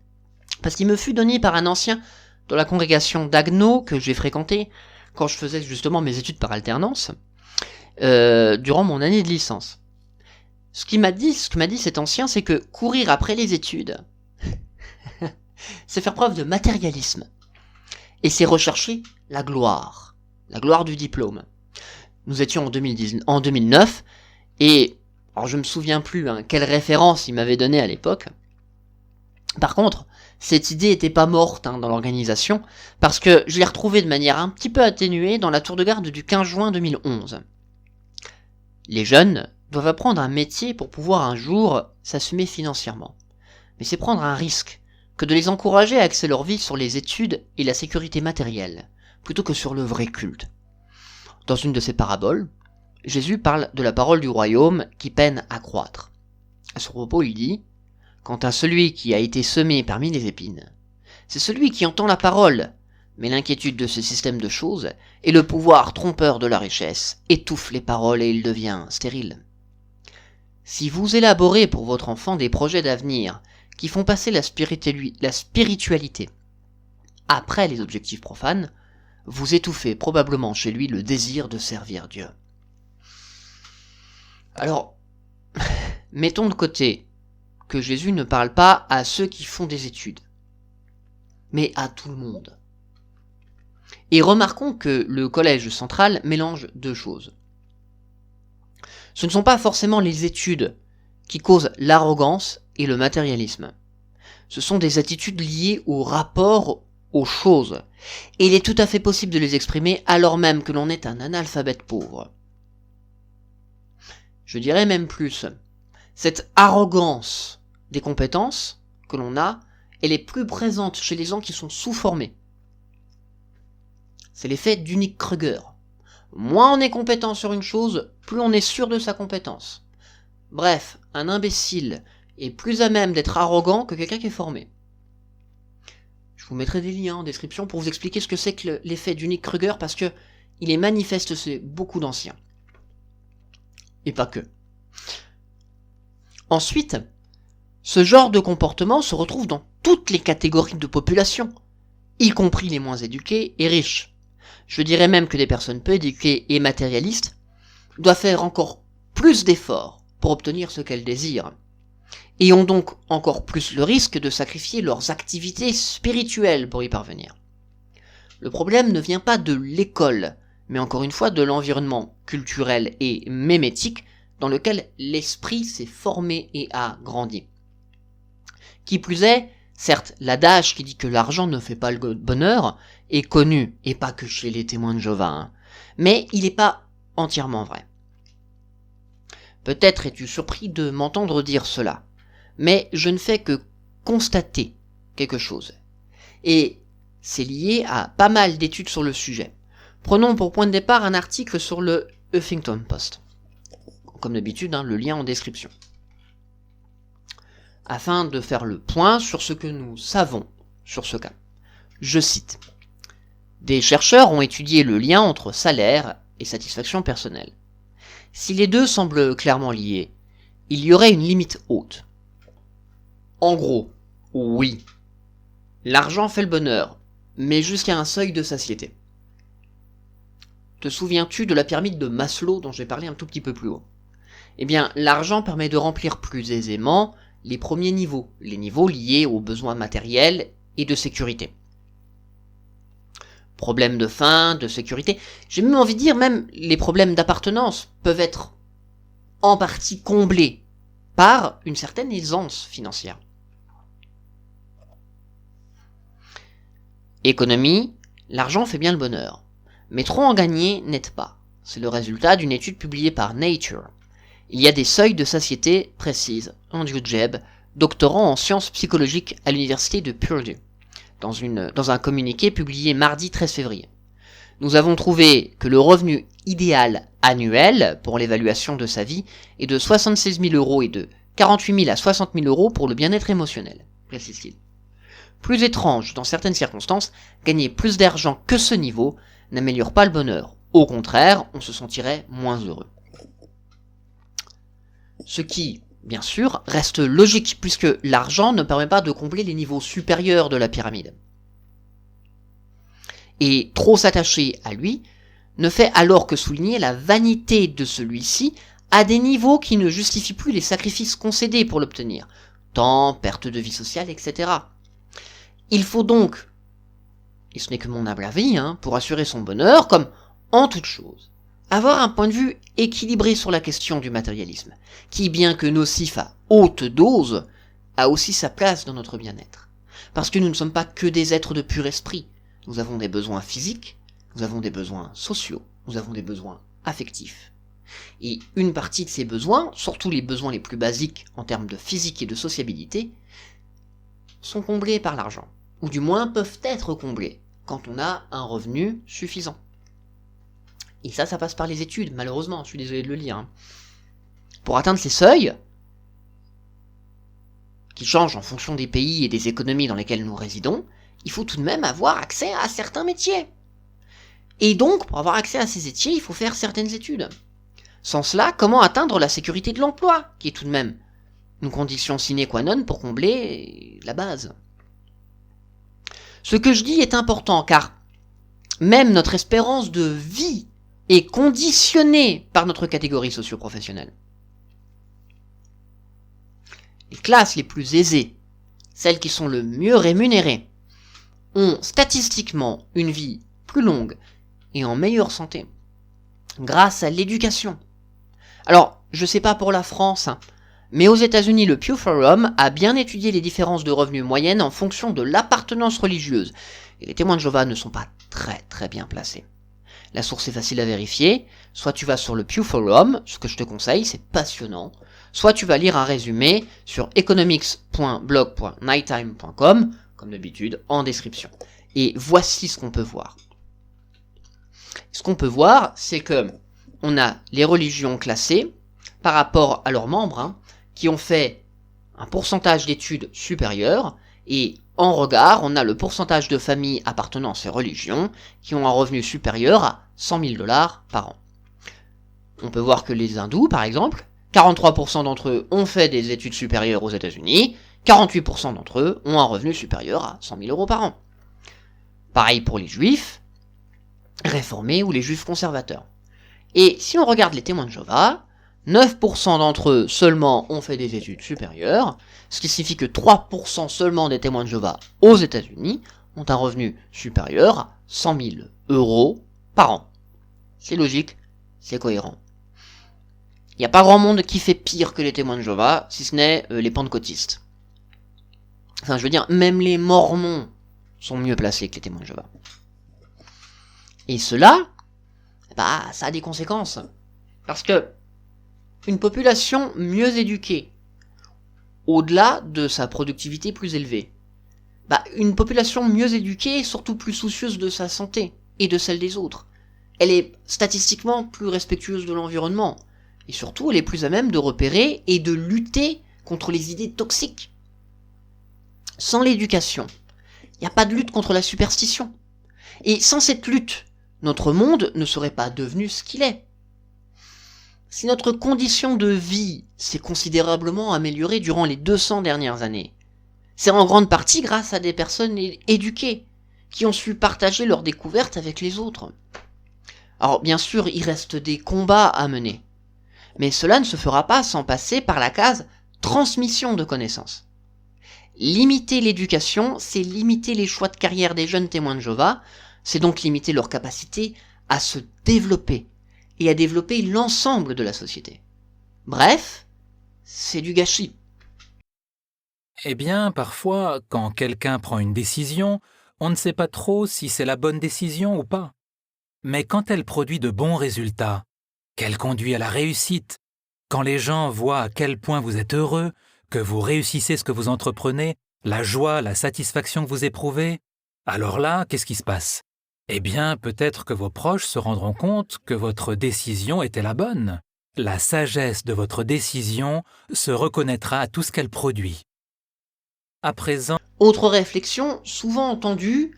A: Parce qu'il me fut donné par un ancien de la congrégation d'Agno que j'ai fréquenté quand je faisais justement mes études par alternance, durant mon année de licence. Ce que m'a dit cet ancien, c'est que courir après les études, c'est faire preuve de matérialisme. Et c'est rechercher la gloire du diplôme. Nous étions en 2009, et alors je me souviens plus quelle référence il m'avait donné à l'époque. Par contre, cette idée était pas morte dans l'organisation, parce que je l'ai retrouvée de manière un petit peu atténuée dans la tour de garde du 15 juin 2011. Les jeunes doivent apprendre un métier pour pouvoir un jour s'assumer financièrement. Mais c'est prendre un risque que de les encourager à axer leur vie sur les études et la sécurité matérielle, plutôt que sur le vrai culte. Dans une de ses paraboles, Jésus parle de la parole du royaume qui peine à croître. À ce propos, il dit « Quant à celui qui a été semé parmi les épines, c'est celui qui entend la parole, mais l'inquiétude de ce système de choses et le pouvoir trompeur de la richesse étouffe les paroles et il devient stérile. Si vous élaborez pour votre enfant des projets d'avenir qui font passer la spiritualité après les objectifs profanes, vous étouffez probablement chez lui le désir de servir Dieu. » Alors, mettons de côté que Jésus ne parle pas à ceux qui font des études, mais à tout le monde. Et remarquons que le collège central mélange deux choses. Ce ne sont pas forcément les études qui causent l'arrogance et le matérialisme. Ce sont des attitudes liées au rapport aux choses. Et il est tout à fait possible de les exprimer alors même que l'on est un analphabète pauvre. Je dirais même plus. Cette arrogance des compétences que l'on a, elle est plus présente chez les gens qui sont sous-formés. C'est l'effet Dunning-Kruger. Moins on est compétent sur une chose, plus on est sûr de sa compétence. Bref, un imbécile est plus à même d'être arrogant que quelqu'un qui est formé. Je vous mettrai des liens en description pour vous expliquer ce que c'est que l'effet Dunning-Kruger, parce que il est manifeste chez beaucoup d'anciens. Et pas que. Ensuite, ce genre de comportement se retrouve dans toutes les catégories de population, y compris les moins éduqués et riches. Je dirais même que des personnes peu éduquées et matérialistes doivent faire encore plus d'efforts pour obtenir ce qu'elles désirent, et ont donc encore plus le risque de sacrifier leurs activités spirituelles pour y parvenir. Le problème ne vient pas de l'école, mais encore une fois de l'environnement culturel et mémétique dans lequel l'esprit s'est formé et a grandi. Qui plus est, certes, l'adage qui dit que l'argent ne fait pas le bonheur est connu, et pas que chez les témoins de Jéhovah, mais il n'est pas entièrement vrai. Peut-être es-tu surpris de m'entendre dire cela, mais je ne fais que constater quelque chose. Et c'est lié à pas mal d'études sur le sujet. Prenons pour point de départ un article sur le Huffington Post. Comme d'habitude, le lien en description. Afin de faire le point sur ce que nous savons sur ce cas. Je cite. Des chercheurs ont étudié le lien entre salaire et satisfaction personnelle. Si les deux semblent clairement liés, il y aurait une limite haute. En gros, oui, l'argent fait le bonheur, mais jusqu'à un seuil de satiété. Te souviens-tu de la pyramide de Maslow dont j'ai parlé un tout petit peu plus haut ? Eh bien, l'argent permet de remplir plus aisément les premiers niveaux, les niveaux liés aux besoins matériels et de sécurité. Problèmes de faim, de sécurité, j'ai même envie de dire même les problèmes d'appartenance peuvent être en partie comblés par une certaine aisance financière. Économie, l'argent fait bien le bonheur, mais trop en gagner n'aide pas. C'est le résultat d'une étude publiée par Nature. Il y a des seuils de satiété précises. Andrew Jebb, doctorant en sciences psychologiques à l'université de Purdue, dans un communiqué publié mardi 13 février. Nous avons trouvé que le revenu idéal annuel pour l'évaluation de sa vie est de 76 000 € et de 48 000 à 60 000 € pour le bien-être émotionnel, précise-t-il. Plus étrange, dans certaines circonstances, gagner plus d'argent que ce niveau n'améliore pas le bonheur. Au contraire, on se sentirait moins heureux. Ce qui, bien sûr, reste logique puisque l'argent ne permet pas de combler les niveaux supérieurs de la pyramide. Et trop s'attacher à lui ne fait alors que souligner la vanité de celui-ci à des niveaux qui ne justifient plus les sacrifices concédés pour l'obtenir, temps, perte de vie sociale, etc. Il faut donc, et ce n'est que mon humble avis, pour assurer son bonheur, comme en toute chose, avoir un point de vue équilibré sur la question du matérialisme, qui, bien que nocif à haute dose, a aussi sa place dans notre bien-être. Parce que nous ne sommes pas que des êtres de pur esprit. Nous avons des besoins physiques, nous avons des besoins sociaux, nous avons des besoins affectifs. Et une partie de ces besoins, surtout les besoins les plus basiques en termes de physique et de sociabilité, sont comblés par l'argent. Ou du moins peuvent être comblés quand on a un revenu suffisant. Et ça passe par les études, malheureusement, je suis désolé de le lire. Pour atteindre ces seuils, qui changent en fonction des pays et des économies dans lesquelles nous résidons, il faut tout de même avoir accès à certains métiers. Et donc, pour avoir accès à ces métiers, il faut faire certaines études. Sans cela, comment atteindre la sécurité de l'emploi, qui est tout de même une condition sine qua non pour combler la base. Ce que je dis est important, car même notre espérance de vie est conditionnée par notre catégorie socio-professionnelle. les classes les plus aisées, celles qui sont le mieux rémunérées, ont statistiquement une vie plus longue et en meilleure santé grâce à l'éducation. Alors, je sais pas pour la France, mais aux États-Unis, le Pew Forum a bien étudié les différences de revenus moyennes en fonction de l'appartenance religieuse. Et les témoins de Jéhovah ne sont pas très bien placés. La source est facile à vérifier, soit tu vas sur le Pew Forum, ce que je te conseille, c'est passionnant, soit tu vas lire un résumé sur economics.blog.nighttime.com, comme d'habitude, en description. Et voici ce qu'on peut voir. Ce qu'on peut voir, c'est que on a les religions classées par rapport à leurs membres, qui ont fait un pourcentage d'études supérieur, et en regard, on a le pourcentage de familles appartenant à ces religions qui ont un revenu supérieur à 100 000 $ par an. On peut voir que les hindous, par exemple, 43% d'entre eux ont fait des études supérieures aux États-Unis, 48% d'entre eux ont un revenu supérieur à 100 000 € par an. Pareil pour les juifs réformés ou les juifs conservateurs. Et si on regarde les témoins de Jéhovah, 9% d'entre eux seulement ont fait des études supérieures, ce qui signifie que 3% seulement des témoins de Jéhovah aux États-Unis ont un revenu supérieur à 100 000 € par an. C'est logique, c'est cohérent. Il n'y a pas grand monde qui fait pire que les témoins de Jéhovah, si ce n'est les pentecôtistes. Enfin, je veux dire, même les mormons sont mieux placés que les témoins de Jéhovah. Et cela, ça a des conséquences. Parce que une population mieux éduquée, au-delà de sa productivité plus élevée, une population mieux éduquée est surtout plus soucieuse de sa santé et de celle des autres. Elle est statistiquement plus respectueuse de l'environnement. Et surtout, elle est plus à même de repérer et de lutter contre les idées toxiques. Sans l'éducation, il n'y a pas de lutte contre la superstition. Et sans cette lutte, notre monde ne serait pas devenu ce qu'il est. Si notre condition de vie s'est considérablement améliorée durant les 200 dernières années, c'est en grande partie grâce à des personnes éduquées, qui ont su partager leurs découvertes avec les autres. Alors bien sûr, il reste des combats à mener, mais cela ne se fera pas sans passer par la case transmission de connaissances. Limiter l'éducation, c'est limiter les choix de carrière des jeunes témoins de Jéhovah, c'est donc limiter leur capacité à se développer et à développer l'ensemble de la société. Bref, c'est du gâchis.
C: Eh bien, parfois, quand quelqu'un prend une décision, on ne sait pas trop si c'est la bonne décision ou pas. Mais quand elle produit de bons résultats, qu'elle conduit à la réussite, quand les gens voient à quel point vous êtes heureux, que vous réussissez ce que vous entreprenez, la joie, la satisfaction que vous éprouvez, alors là, qu'est-ce qui se passe? Eh bien, peut-être que vos proches se rendront compte que votre décision était la bonne. La sagesse de votre décision se reconnaîtra à tout ce qu'elle produit. À présent,
A: Autre réflexion, souvent entendue,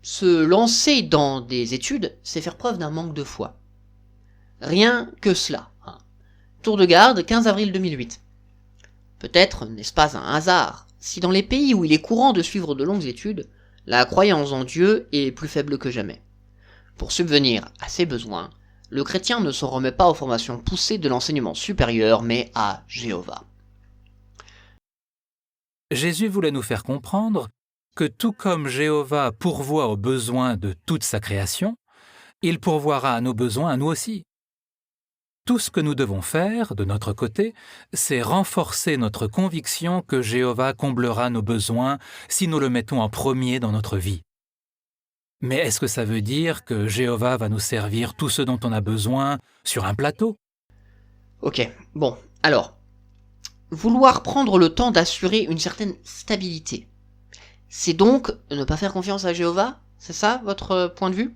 A: se lancer dans des études, c'est faire preuve d'un manque de foi. Rien que cela. Tour de garde, 15 avril 2008. Peut-être n'est-ce pas un hasard, si dans les pays où il est courant de suivre de longues études, la croyance en Dieu est plus faible que jamais. Pour subvenir à ses besoins, le chrétien ne s'en remet pas aux formations poussées de l'enseignement supérieur, mais à Jéhovah.
C: Jésus voulait nous faire comprendre que tout comme Jéhovah pourvoit aux besoins de toute sa création, il pourvoira à nos besoins à nous aussi. Tout ce que nous devons faire, de notre côté, c'est renforcer notre conviction que Jéhovah comblera nos besoins si nous le mettons en premier dans notre vie. Mais est-ce que ça veut dire que Jéhovah va nous servir tout ce dont on a besoin sur un plateau?
A: Ok, bon, alors, vouloir prendre le temps d'assurer une certaine stabilité, c'est donc ne pas faire confiance à Jéhovah? C'est ça votre point de vue?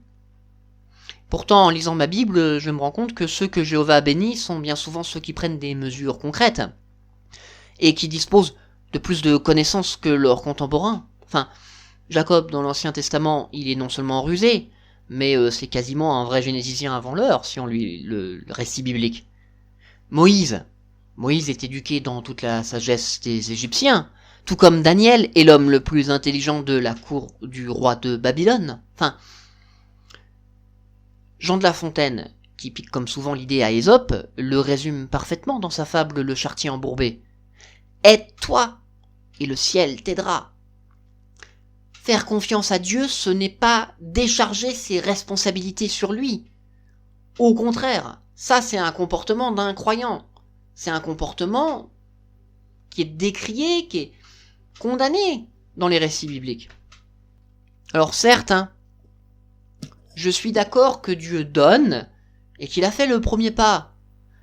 A: Pourtant, en lisant ma Bible, je me rends compte que ceux que Jéhovah bénit sont bien souvent ceux qui prennent des mesures concrètes et qui disposent de plus de connaissances que leurs contemporains. Enfin, Jacob, dans l'Ancien Testament, il est non seulement rusé, mais c'est quasiment un vrai génésicien avant l'heure, si on lit le récit biblique. Moïse est éduqué dans toute la sagesse des Égyptiens, tout comme Daniel est l'homme le plus intelligent de la cour du roi de Babylone. Enfin, Jean de La Fontaine, qui pique comme souvent l'idée à Ésope, le résume parfaitement dans sa fable Le Charretier embourbé. aide-toi et le ciel t'aidera. Faire confiance à Dieu, ce n'est pas décharger ses responsabilités sur lui. Au contraire, ça c'est un comportement d'un croyant. C'est un comportement qui est décrié, qui est condamné dans les récits bibliques. Alors certes, je suis d'accord que Dieu donne et qu'il a fait le premier pas,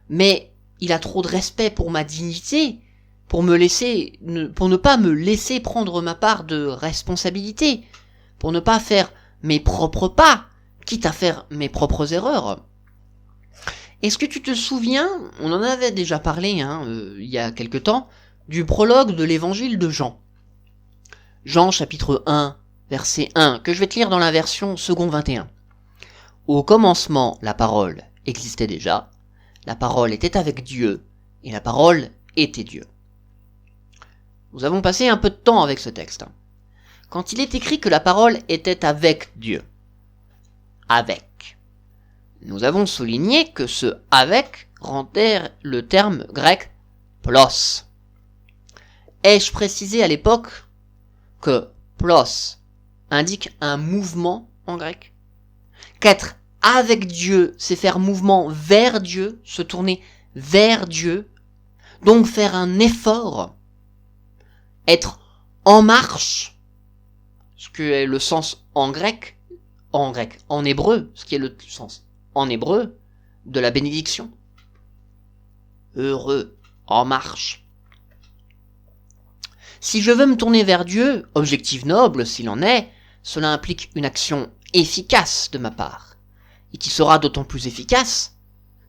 A: mais il a trop de respect pour ma dignité, pour ne pas me laisser prendre ma part de responsabilité, pour ne pas faire mes propres pas, quitte à faire mes propres erreurs. Est-ce que tu te souviens, on en avait déjà parlé il y a quelque temps, du prologue de l'évangile de Jean. Jean chapitre 1, verset 1, que je vais te lire dans la version second 21. Au commencement, la parole existait déjà, la parole était avec Dieu, et la parole était Dieu. Nous avons passé un peu de temps avec ce texte. Quand il est écrit que la parole était avec Dieu, avec, nous avons souligné que ce avec rendait le terme grec plos. Ai-je précisé à l'époque que plos indique un mouvement en grec? Qu'être avec Dieu, c'est faire mouvement vers Dieu, se tourner vers Dieu, donc faire un effort, être en marche, ce qui est le sens en hébreu, ce qui est le sens en hébreu de la bénédiction. Heureux, en marche. Si je veux me tourner vers Dieu, objectif noble s'il en est, cela implique une action efficace de ma part, et qui sera d'autant plus efficace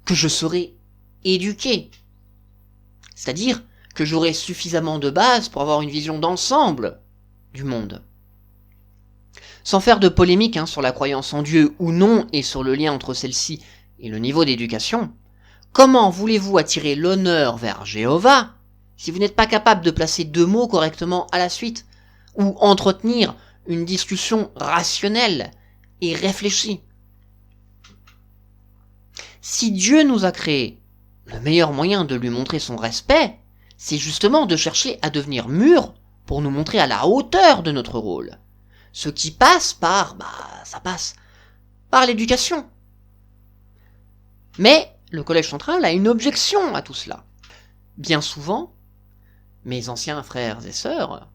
A: que je serai éduqué. C'est-à-dire que j'aurai suffisamment de base pour avoir une vision d'ensemble du monde. Sans faire de polémique sur la croyance en Dieu ou non et sur le lien entre celle-ci et le niveau d'éducation, comment voulez-vous attirer l'honneur vers Jéhovah si vous n'êtes pas capable de placer deux mots correctement à la suite, ou entretenir une discussion rationnelle et réfléchie? Si Dieu nous a créés, le meilleur moyen de lui montrer son respect, c'est justement de chercher à devenir mûrs pour nous montrer à la hauteur de notre rôle. Ce qui passe par, ça passe par l'éducation. Mais le Collège central a une objection à tout cela. Bien souvent, mes anciens frères et sœurs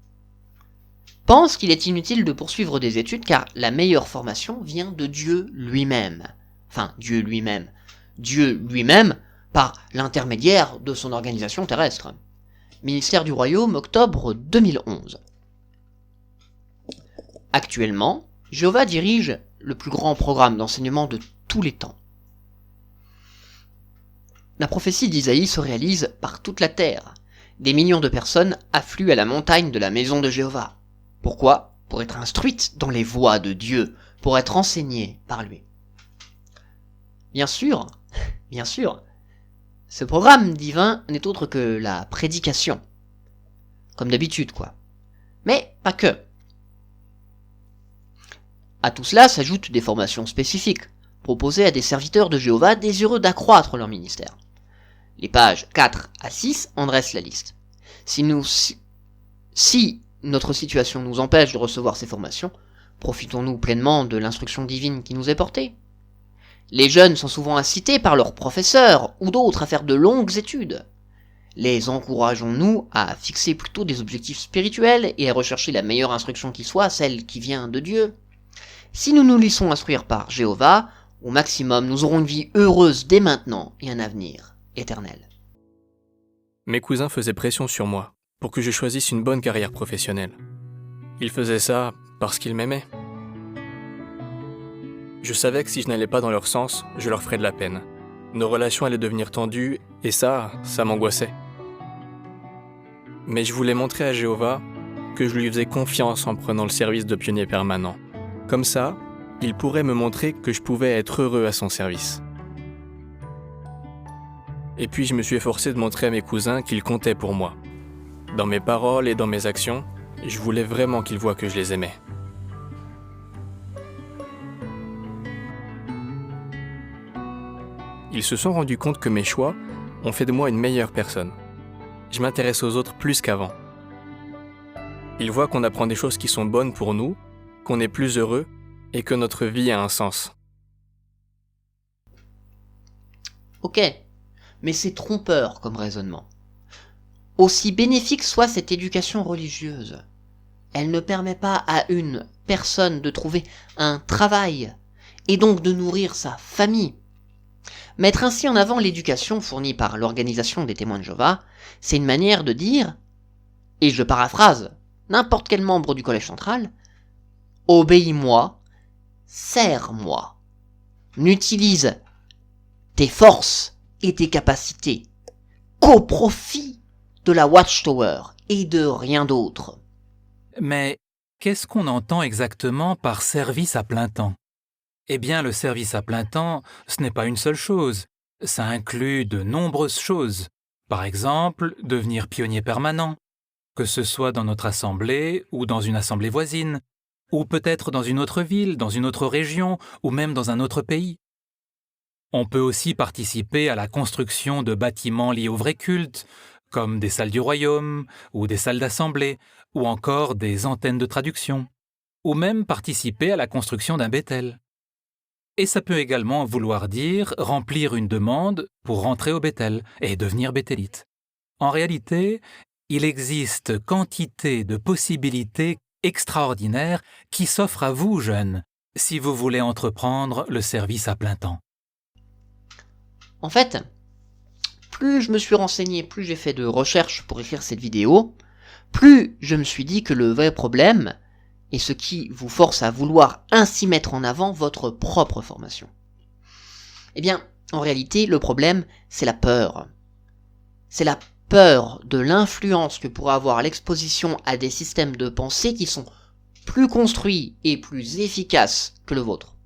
A: pensent qu'il est inutile de poursuivre des études car la meilleure formation vient de Dieu lui-même. Enfin, Dieu lui-même par l'intermédiaire de son organisation terrestre. Ministère du Royaume, octobre 2011. Actuellement, Jéhovah dirige le plus grand programme d'enseignement de tous les temps. La prophétie d'Isaïe se réalise par toute la terre. Des millions de personnes affluent à la montagne de la maison de Jéhovah. Pourquoi ? Pour être instruites dans les voies de Dieu, pour être enseignées par lui. Bien sûr, ce programme divin n'est autre que la prédication. Comme d'habitude, quoi. Mais pas que. À tout cela s'ajoutent des formations spécifiques, proposées à des serviteurs de Jéhovah désireux d'accroître leur ministère. Les pages 4 à 6 en dressent la liste. Si notre situation nous empêche de recevoir ces formations, profitons-nous pleinement de l'instruction divine qui nous est portée. Les jeunes sont souvent incités par leurs professeurs ou d'autres à faire de longues études. Les encourageons-nous à fixer plutôt des objectifs spirituels et à rechercher la meilleure instruction qui soit, celle qui vient de Dieu. Si nous nous laissons instruire par Jéhovah, au maximum nous aurons une vie heureuse dès maintenant et un avenir éternel.
D: Mes cousins faisaient pression sur moi pour que je choisisse une bonne carrière professionnelle. Ils faisaient ça parce qu'ils m'aimaient. Je savais que si je n'allais pas dans leur sens, je leur ferais de la peine. Nos relations allaient devenir tendues et ça m'angoissait. Mais je voulais montrer à Jéhovah que je lui faisais confiance en prenant le service de pionnier permanent. Comme ça, il pourrait me montrer que je pouvais être heureux à son service. Et puis je me suis efforcé de montrer à mes cousins qu'ils comptaient pour moi. Dans mes paroles et dans mes actions, je voulais vraiment qu'ils voient que je les aimais. Ils se sont rendus compte que mes choix ont fait de moi une meilleure personne. je m'intéresse aux autres plus qu'avant. Ils voient qu'on apprend des choses qui sont bonnes pour nous, qu'on est plus heureux et que notre vie a un sens.
A: Ok, mais c'est trompeur comme raisonnement. Aussi bénéfique soit cette éducation religieuse, elle ne permet pas à une personne de trouver un travail et donc de nourrir sa famille. Mettre ainsi en avant l'éducation fournie par l'organisation des témoins de Jéhovah, c'est une manière de dire, et je paraphrase n'importe quel membre du collège central, obéis-moi, sers-moi, n'utilise tes forces et tes capacités qu'au profit de la Watchtower et de rien d'autre.
C: Mais qu'est-ce qu'on entend exactement par service à plein temps? Eh bien, le service à plein temps, ce n'est pas une seule chose. Ça inclut de nombreuses choses. Par exemple, devenir pionnier permanent, que ce soit dans notre assemblée ou dans une assemblée voisine, ou peut-être dans une autre ville, dans une autre région, ou même dans un autre pays. On peut aussi participer à la construction de bâtiments liés au vrai culte, comme des salles du royaume, ou des salles d'assemblée, ou encore des antennes de traduction, ou même participer à la construction d'un Bethel. Et ça peut également vouloir dire remplir une demande pour rentrer au Bethel et devenir béthélite. En réalité, il existe quantité de possibilités extraordinaires qui s'offrent à vous, jeunes, si vous voulez entreprendre le service à plein temps.
A: En fait, plus je me suis renseigné, plus j'ai fait de recherches pour écrire cette vidéo, plus je me suis dit que le vrai problème est ce qui vous force à vouloir ainsi mettre en avant votre propre formation. Eh bien, en réalité, le problème, c'est la peur. C'est la peur de l'influence que pourra avoir l'exposition à des systèmes de pensée qui sont plus construits et plus efficaces que le vôtre.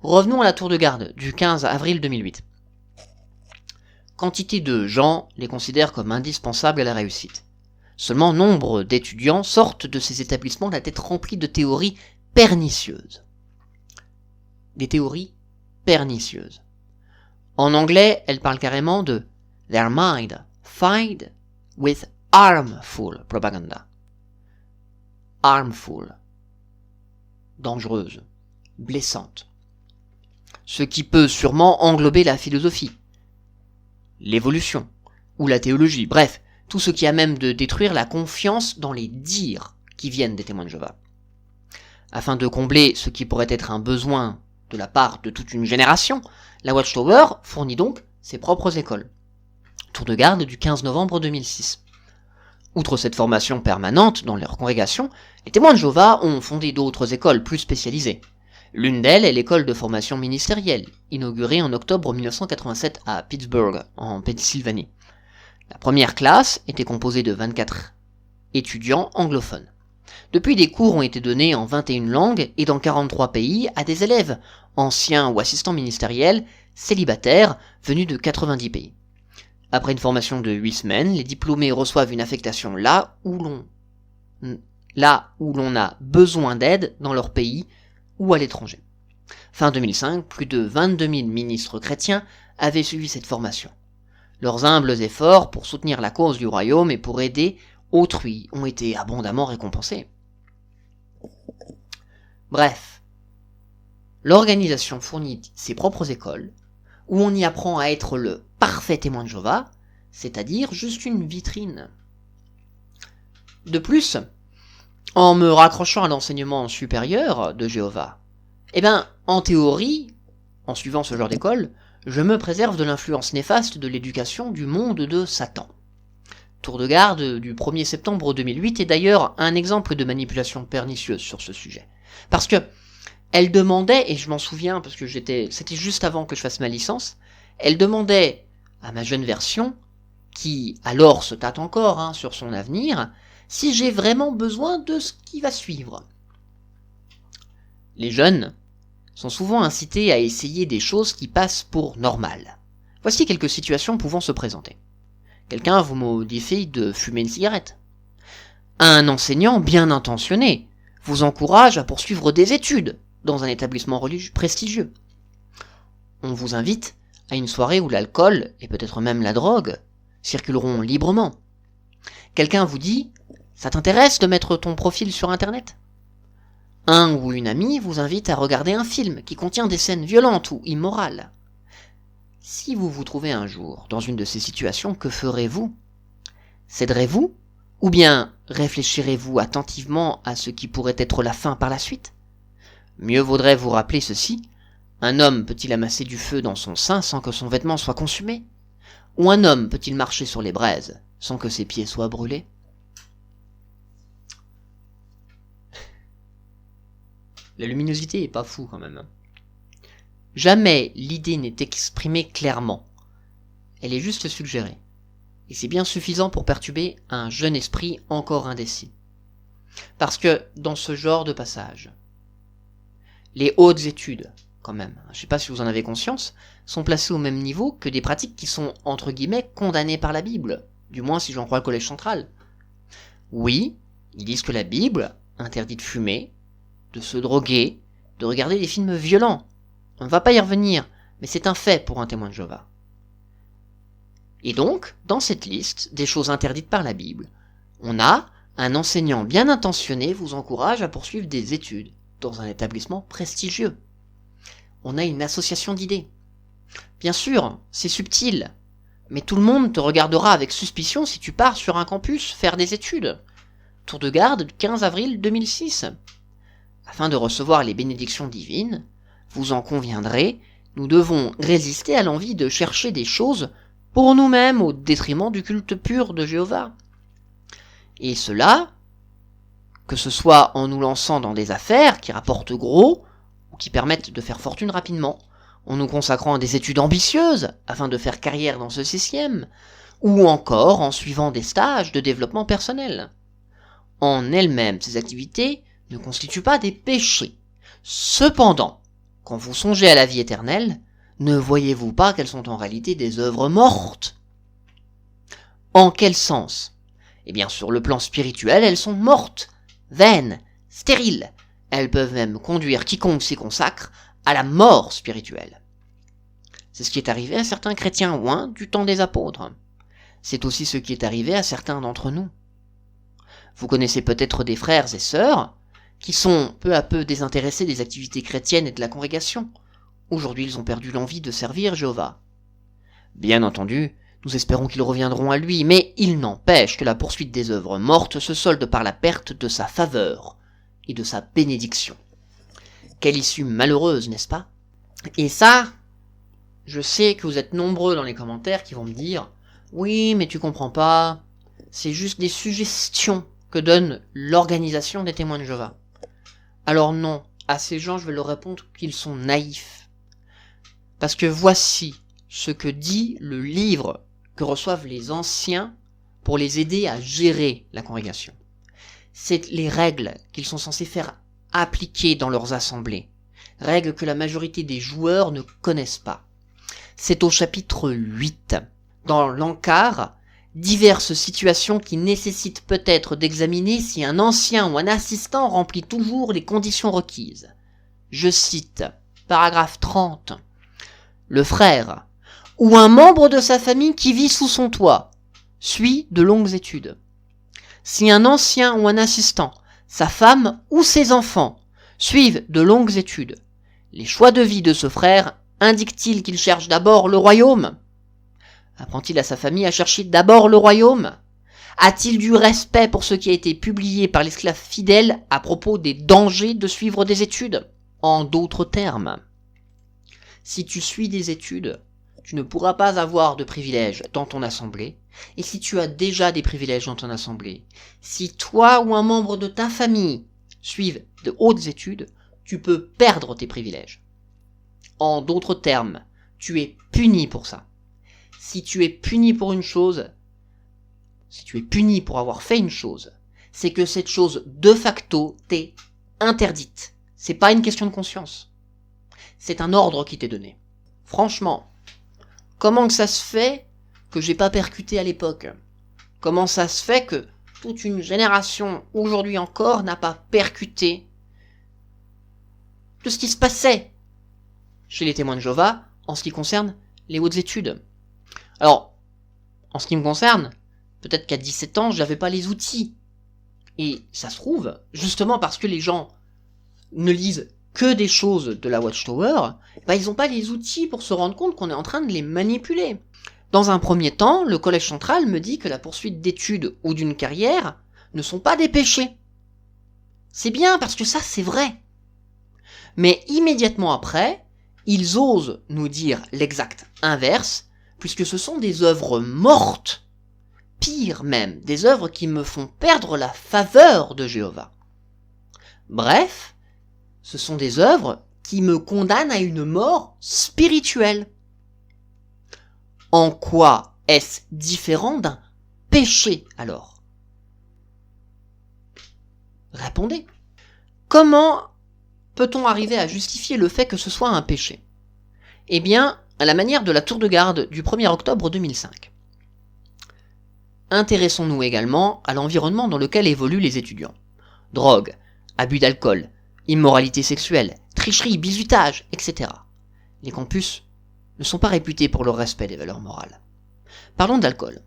A: Revenons à la tour de garde du 15 avril 2008. Quantité de gens les considèrent comme indispensables à la réussite. Seulement nombre d'étudiants sortent de ces établissements la tête remplie de théories pernicieuses. Des théories pernicieuses. En anglais, elles parlent carrément de « their mind filled with harmful propaganda ». Harmful. Dangereuse. Blessante. Ce qui peut sûrement englober la philosophie, l'évolution, ou la théologie, bref, tout ce qui a même de détruire la confiance dans les dires qui viennent des témoins de Jéhovah. Afin de combler ce qui pourrait être un besoin de la part de toute une génération, la Watchtower fournit donc ses propres écoles. Tour de garde du 15 novembre 2006. Outre cette formation permanente dans leur congrégation, les témoins de Jéhovah ont fondé d'autres écoles plus spécialisées. L'une d'elles est l'école de formation ministérielle, inaugurée en octobre 1987 à Pittsburgh, en Pennsylvanie. La première classe était composée de 24 étudiants anglophones. Depuis, des cours ont été donnés en 21 langues et dans 43 pays à des élèves, anciens ou assistants ministériels, célibataires, venus de 90 pays. Après une formation de 8 semaines, les diplômés reçoivent une affectation là où l'on a besoin d'aide dans leur pays ou à l'étranger. Fin 2005, plus de 22 000 ministres chrétiens avaient suivi cette formation. Leurs humbles efforts pour soutenir la cause du royaume et pour aider autrui ont été abondamment récompensés. Bref, l'organisation fournit ses propres écoles, où on y apprend à être le parfait témoin de Jéhovah, c'est-à-dire juste une vitrine. De plus, en me raccrochant à l'enseignement supérieur de Jéhovah, en théorie, en suivant ce genre d'école, je me préserve de l'influence néfaste de l'éducation du monde de Satan. Tour de garde du 1er septembre 2008 est d'ailleurs un exemple de manipulation pernicieuse sur ce sujet. Parce que elle demandait, et je m'en souviens parce que c'était juste avant que je fasse ma licence, elle demandait à ma jeune version, qui alors se tâte encore sur son avenir, si j'ai vraiment besoin de ce qui va suivre. Les jeunes sont souvent incités à essayer des choses qui passent pour normales. Voici quelques situations pouvant se présenter. Quelqu'un vous modifie de fumer une cigarette. Un enseignant bien intentionné vous encourage à poursuivre des études dans un établissement religieux prestigieux. On vous invite à une soirée où l'alcool, et peut-être même la drogue, circuleront librement, Quelqu'un vous dit « Ça t'intéresse de mettre ton profil sur Internet ?» Un ou une amie vous invite à regarder un film qui contient des scènes violentes ou immorales. Si vous vous trouvez un jour dans une de ces situations, que ferez-vous? Céderez-vous? Ou bien réfléchirez-vous attentivement à ce qui pourrait être la fin par la suite? Mieux vaudrait vous rappeler ceci: un homme peut-il amasser du feu dans son sein sans que son vêtement soit consumé? Ou un homme peut-il marcher sur les braises sans que ses pieds soient brûlés? La luminosité est pas fou quand même. Jamais l'idée n'est exprimée clairement. Elle est juste suggérée. Et c'est bien suffisant pour perturber un jeune esprit encore indécis. Parce que dans ce genre de passage, les hautes études, quand même, je ne sais pas si vous en avez conscience, sont placées au même niveau que des pratiques qui sont, entre guillemets, condamnées par la Bible, du moins si j'en crois le Collège central. Oui, ils disent que la Bible interdit de fumer, de se droguer, de regarder des films violents. On ne va pas y revenir, mais c'est un fait pour un témoin de Jéhovah. Et donc, dans cette liste des choses interdites par la Bible, on a un enseignant bien intentionné vous encourage à poursuivre des études dans un établissement prestigieux. On a une association d'idées. Bien sûr, c'est subtil, mais tout le monde te regardera avec suspicion si tu pars sur un campus faire des études. Tour de garde du 15 avril 2006. Afin de recevoir les bénédictions divines, vous en conviendrez, nous devons résister à l'envie de chercher des choses pour nous-mêmes au détriment du culte pur de Jéhovah. Et cela, que ce soit en nous lançant dans des affaires qui rapportent gros ou qui permettent de faire fortune rapidement, en nous consacrant à des études ambitieuses afin de faire carrière dans ce système, ou encore en suivant des stages de développement personnel. En elles-mêmes, ces activités ne constituent pas des péchés. Cependant, quand vous songez à la vie éternelle, ne voyez-vous pas qu'elles sont en réalité des œuvres mortes? En quel sens? Eh bien, sur le plan spirituel, elles sont mortes, vaines, stériles. Elles peuvent même conduire quiconque s'y consacre à la mort spirituelle. C'est ce qui est arrivé à certains chrétiens ouins du temps des apôtres. C'est aussi ce qui est arrivé à certains d'entre nous. Vous connaissez peut-être des frères et sœurs qui sont peu à peu désintéressés des activités chrétiennes et de la congrégation. Aujourd'hui, ils ont perdu l'envie de servir Jéhovah. Bien entendu, nous espérons qu'ils reviendront à lui, mais il n'empêche que la poursuite des œuvres mortes se solde par la perte de sa faveur et de sa bénédiction. Quelle issue malheureuse, n'est-ce pas? Et ça, je sais que vous êtes nombreux dans les commentaires qui vont me dire « Oui, mais tu comprends pas, c'est juste des suggestions que donne l'organisation des témoins de Jéhovah. » Alors non, à ces gens, je vais leur répondre qu'ils sont naïfs. Parce que voici ce que dit le livre que reçoivent les anciens pour les aider à gérer la congrégation. C'est les règles qu'ils sont censés faire appliquer dans leurs assemblées. Règles que la majorité des joueurs ne connaissent pas. C'est au chapitre 8. Dans l'encart, diverses situations qui nécessitent peut-être d'examiner si un ancien ou un assistant remplit toujours les conditions requises. Je cite, paragraphe 30. Le frère, ou un membre de sa famille qui vit sous son toit, suit de longues études. Si un ancien ou un assistant, sa femme ou ses enfants suivent de longues études, les choix de vie de ce frère indiquent-ils qu'il cherche d'abord le royaume? Apprend-il à sa famille à chercher d'abord le royaume? A-t-il du respect pour ce qui a été publié par l'esclave fidèle à propos des dangers de suivre des études? En d'autres termes, si tu suis des études, tu ne pourras pas avoir de privilèges dans ton assemblée, et si tu as déjà des privilèges dans ton assemblée, si toi ou un membre de ta famille suivent de hautes études, tu peux perdre tes privilèges. En d'autres termes, tu es puni pour ça. Si tu es puni pour une chose, si tu es puni pour avoir fait une chose, c'est que cette chose de facto t'est interdite. C'est pas une question de conscience. C'est un ordre qui t'est donné. Franchement, comment que ça se fait que j'ai pas percuté à l'époque? Comment ça se fait que toute une génération, aujourd'hui encore, n'a pas percuté de ce qui se passait chez les témoins de Jéhovah en ce qui concerne les hautes études? Alors, en ce qui me concerne, Peut-être qu'à 17 ans, j'avais pas les outils. Et ça se trouve, justement parce que les gens ne lisent que des choses de la Watchtower, ils n'ont pas les outils pour se rendre compte qu'on est en train de les manipuler. Dans un premier temps, le Collège central me dit que la poursuite d'études ou d'une carrière ne sont pas des péchés. C'est bien parce que ça, c'est vrai. Mais immédiatement après, ils osent nous dire l'exact inverse, puisque ce sont des œuvres mortes, pire même, des œuvres qui me font perdre la faveur de Jéhovah. Bref, ce sont des œuvres qui me condamnent à une mort spirituelle. En quoi est-ce différent d'un péché alors? Répondez. Comment peut-on arriver à justifier le fait que ce soit un péché? Eh bien, à la manière de la tour de garde du 1er octobre 2005. Intéressons-nous également à l'environnement dans lequel évoluent les étudiants. Drogue, abus d'alcool, immoralité sexuelle, tricherie, bizutage, etc. Les campus ne sont pas réputés pour le respect des valeurs morales. Parlons d'alcool.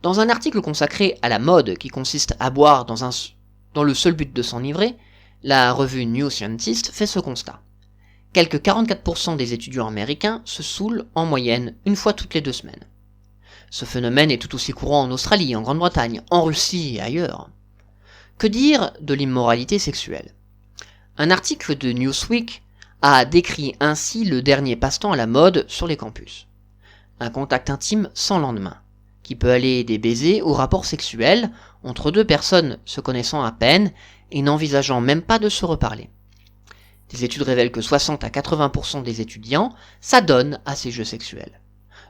A: Dans un article consacré à la mode qui consiste à boire dans le seul but de s'enivrer, la revue New Scientist fait ce constat. Quelque 44% des étudiants américains se saoulent en moyenne une fois toutes les 2 semaines. Ce phénomène est tout aussi courant en Australie, en Grande-Bretagne, en Russie et ailleurs. Que dire de l'immoralité sexuelle? Un article de Newsweek a décrit ainsi le dernier passe-temps à la mode sur les campus. Un contact intime sans lendemain, qui peut aller des baisers aux rapports sexuels entre 2 personnes se connaissant à peine et n'envisageant même pas de se reparler. Des études révèlent que 60 à 80% des étudiants s'adonnent à ces jeux sexuels.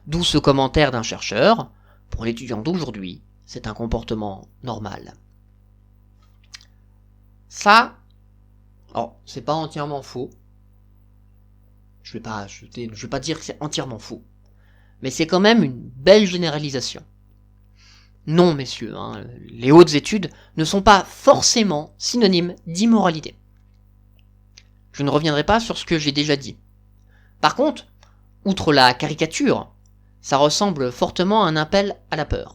A: D'où ce commentaire d'un chercheur, pour l'étudiant d'aujourd'hui, c'est un comportement normal. Ça, c'est pas entièrement faux. Je vais pas dire que c'est entièrement faux. Mais c'est quand même une belle généralisation. Non, messieurs, les hautes études ne sont pas forcément synonymes d'immoralité. Je ne reviendrai pas sur ce que j'ai déjà dit. Par contre, outre la caricature, ça ressemble fortement à un appel à la peur.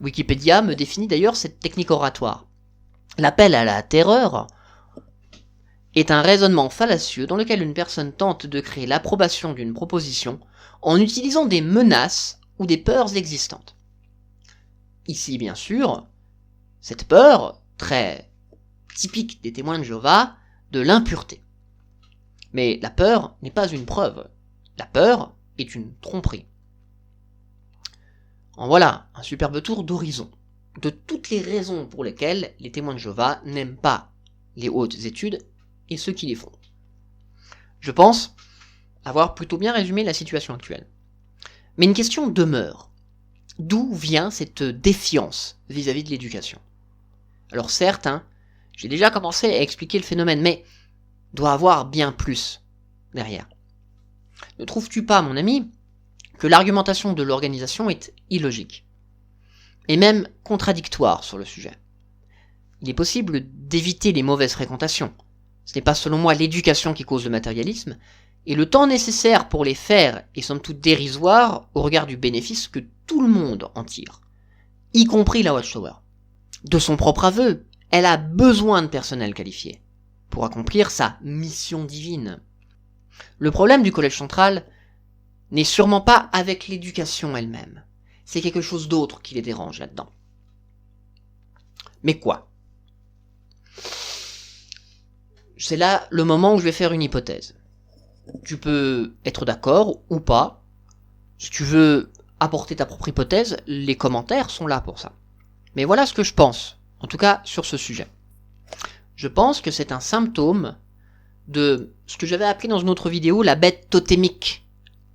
A: Wikipédia me définit d'ailleurs cette technique oratoire. L'appel à la terreur est un raisonnement fallacieux dans lequel une personne tente de créer l'approbation d'une proposition en utilisant des menaces ou des peurs existantes. Ici, bien sûr, cette peur, très typique des témoins de Jéhovah, de l'impureté. Mais la peur n'est pas une preuve. La peur est une tromperie. En voilà un superbe tour d'horizon de toutes les raisons pour lesquelles les témoins de Jéhovah n'aiment pas les hautes études et ceux qui les font. Je pense avoir plutôt bien résumé la situation actuelle. Mais une question demeure. D'où vient cette défiance vis-à-vis de l'éducation? Alors certes, j'ai déjà commencé à expliquer le phénomène, mais doit avoir bien plus derrière. Ne trouves-tu pas, mon ami, que l'argumentation de l'organisation est illogique, et même contradictoire sur le sujet? Il est possible d'éviter les mauvaises fréquentations. Ce n'est pas selon moi l'éducation qui cause le matérialisme, et le temps nécessaire pour les faire est somme toute dérisoire au regard du bénéfice que tout le monde en tire, y compris la Watchtower. De son propre aveu, elle a besoin de personnel qualifié pour accomplir sa mission divine. Le problème du Collège central n'est sûrement pas avec l'éducation elle-même. C'est quelque chose d'autre qui les dérange là-dedans. Mais quoi? C'est là le moment où je vais faire une hypothèse. Tu peux être d'accord ou pas. Si tu veux apporter ta propre hypothèse, les commentaires sont là pour ça. Mais voilà ce que je pense, en tout cas sur ce sujet. Je pense que c'est un symptôme de ce que j'avais appelé dans une autre vidéo la bête totémique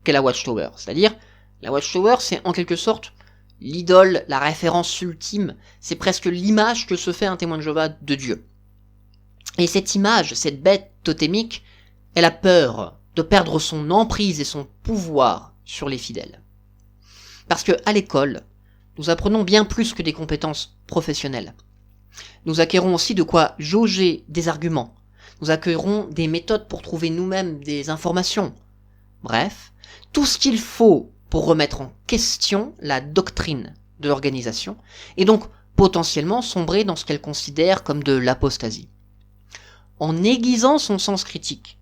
A: qu'est la Watchtower. C'est-à-dire, la Watchtower, c'est en quelque sorte l'idole, la référence ultime, c'est presque l'image que se fait un témoin de Jéhovah de Dieu. Et cette image, cette bête totémique, elle a peur de perdre son emprise et son pouvoir sur les fidèles. Parce que à l'école, nous apprenons bien plus que des compétences professionnelles. Nous acquérons aussi de quoi jauger des arguments. Nous acquérons des méthodes pour trouver nous-mêmes des informations. Bref, tout ce qu'il faut pour remettre en question la doctrine de l'organisation, et donc potentiellement sombrer dans ce qu'elle considère comme de l'apostasie. En aiguisant son sens critique,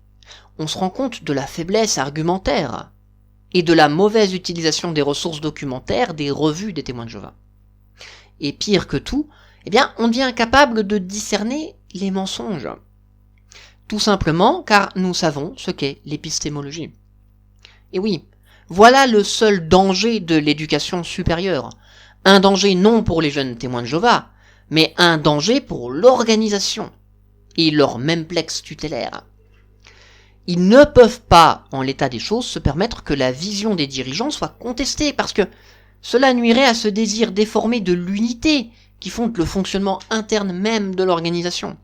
A: on se rend compte de la faiblesse argumentaire et de la mauvaise utilisation des ressources documentaires des revues des témoins de Jéhovah. Et pire que tout, on devient incapable de discerner les mensonges. Tout simplement car nous savons ce qu'est l'épistémologie. Et oui, voilà le seul danger de l'éducation supérieure. Un danger non pour les jeunes témoins de Jéhovah, mais un danger pour l'organisation et leur memplex tutélaire. Ils ne peuvent pas, en l'état des choses, se permettre que la vision des dirigeants soit contestée, parce que cela nuirait à ce désir déformé de l'unité qui fonde le fonctionnement interne même de l'organisation.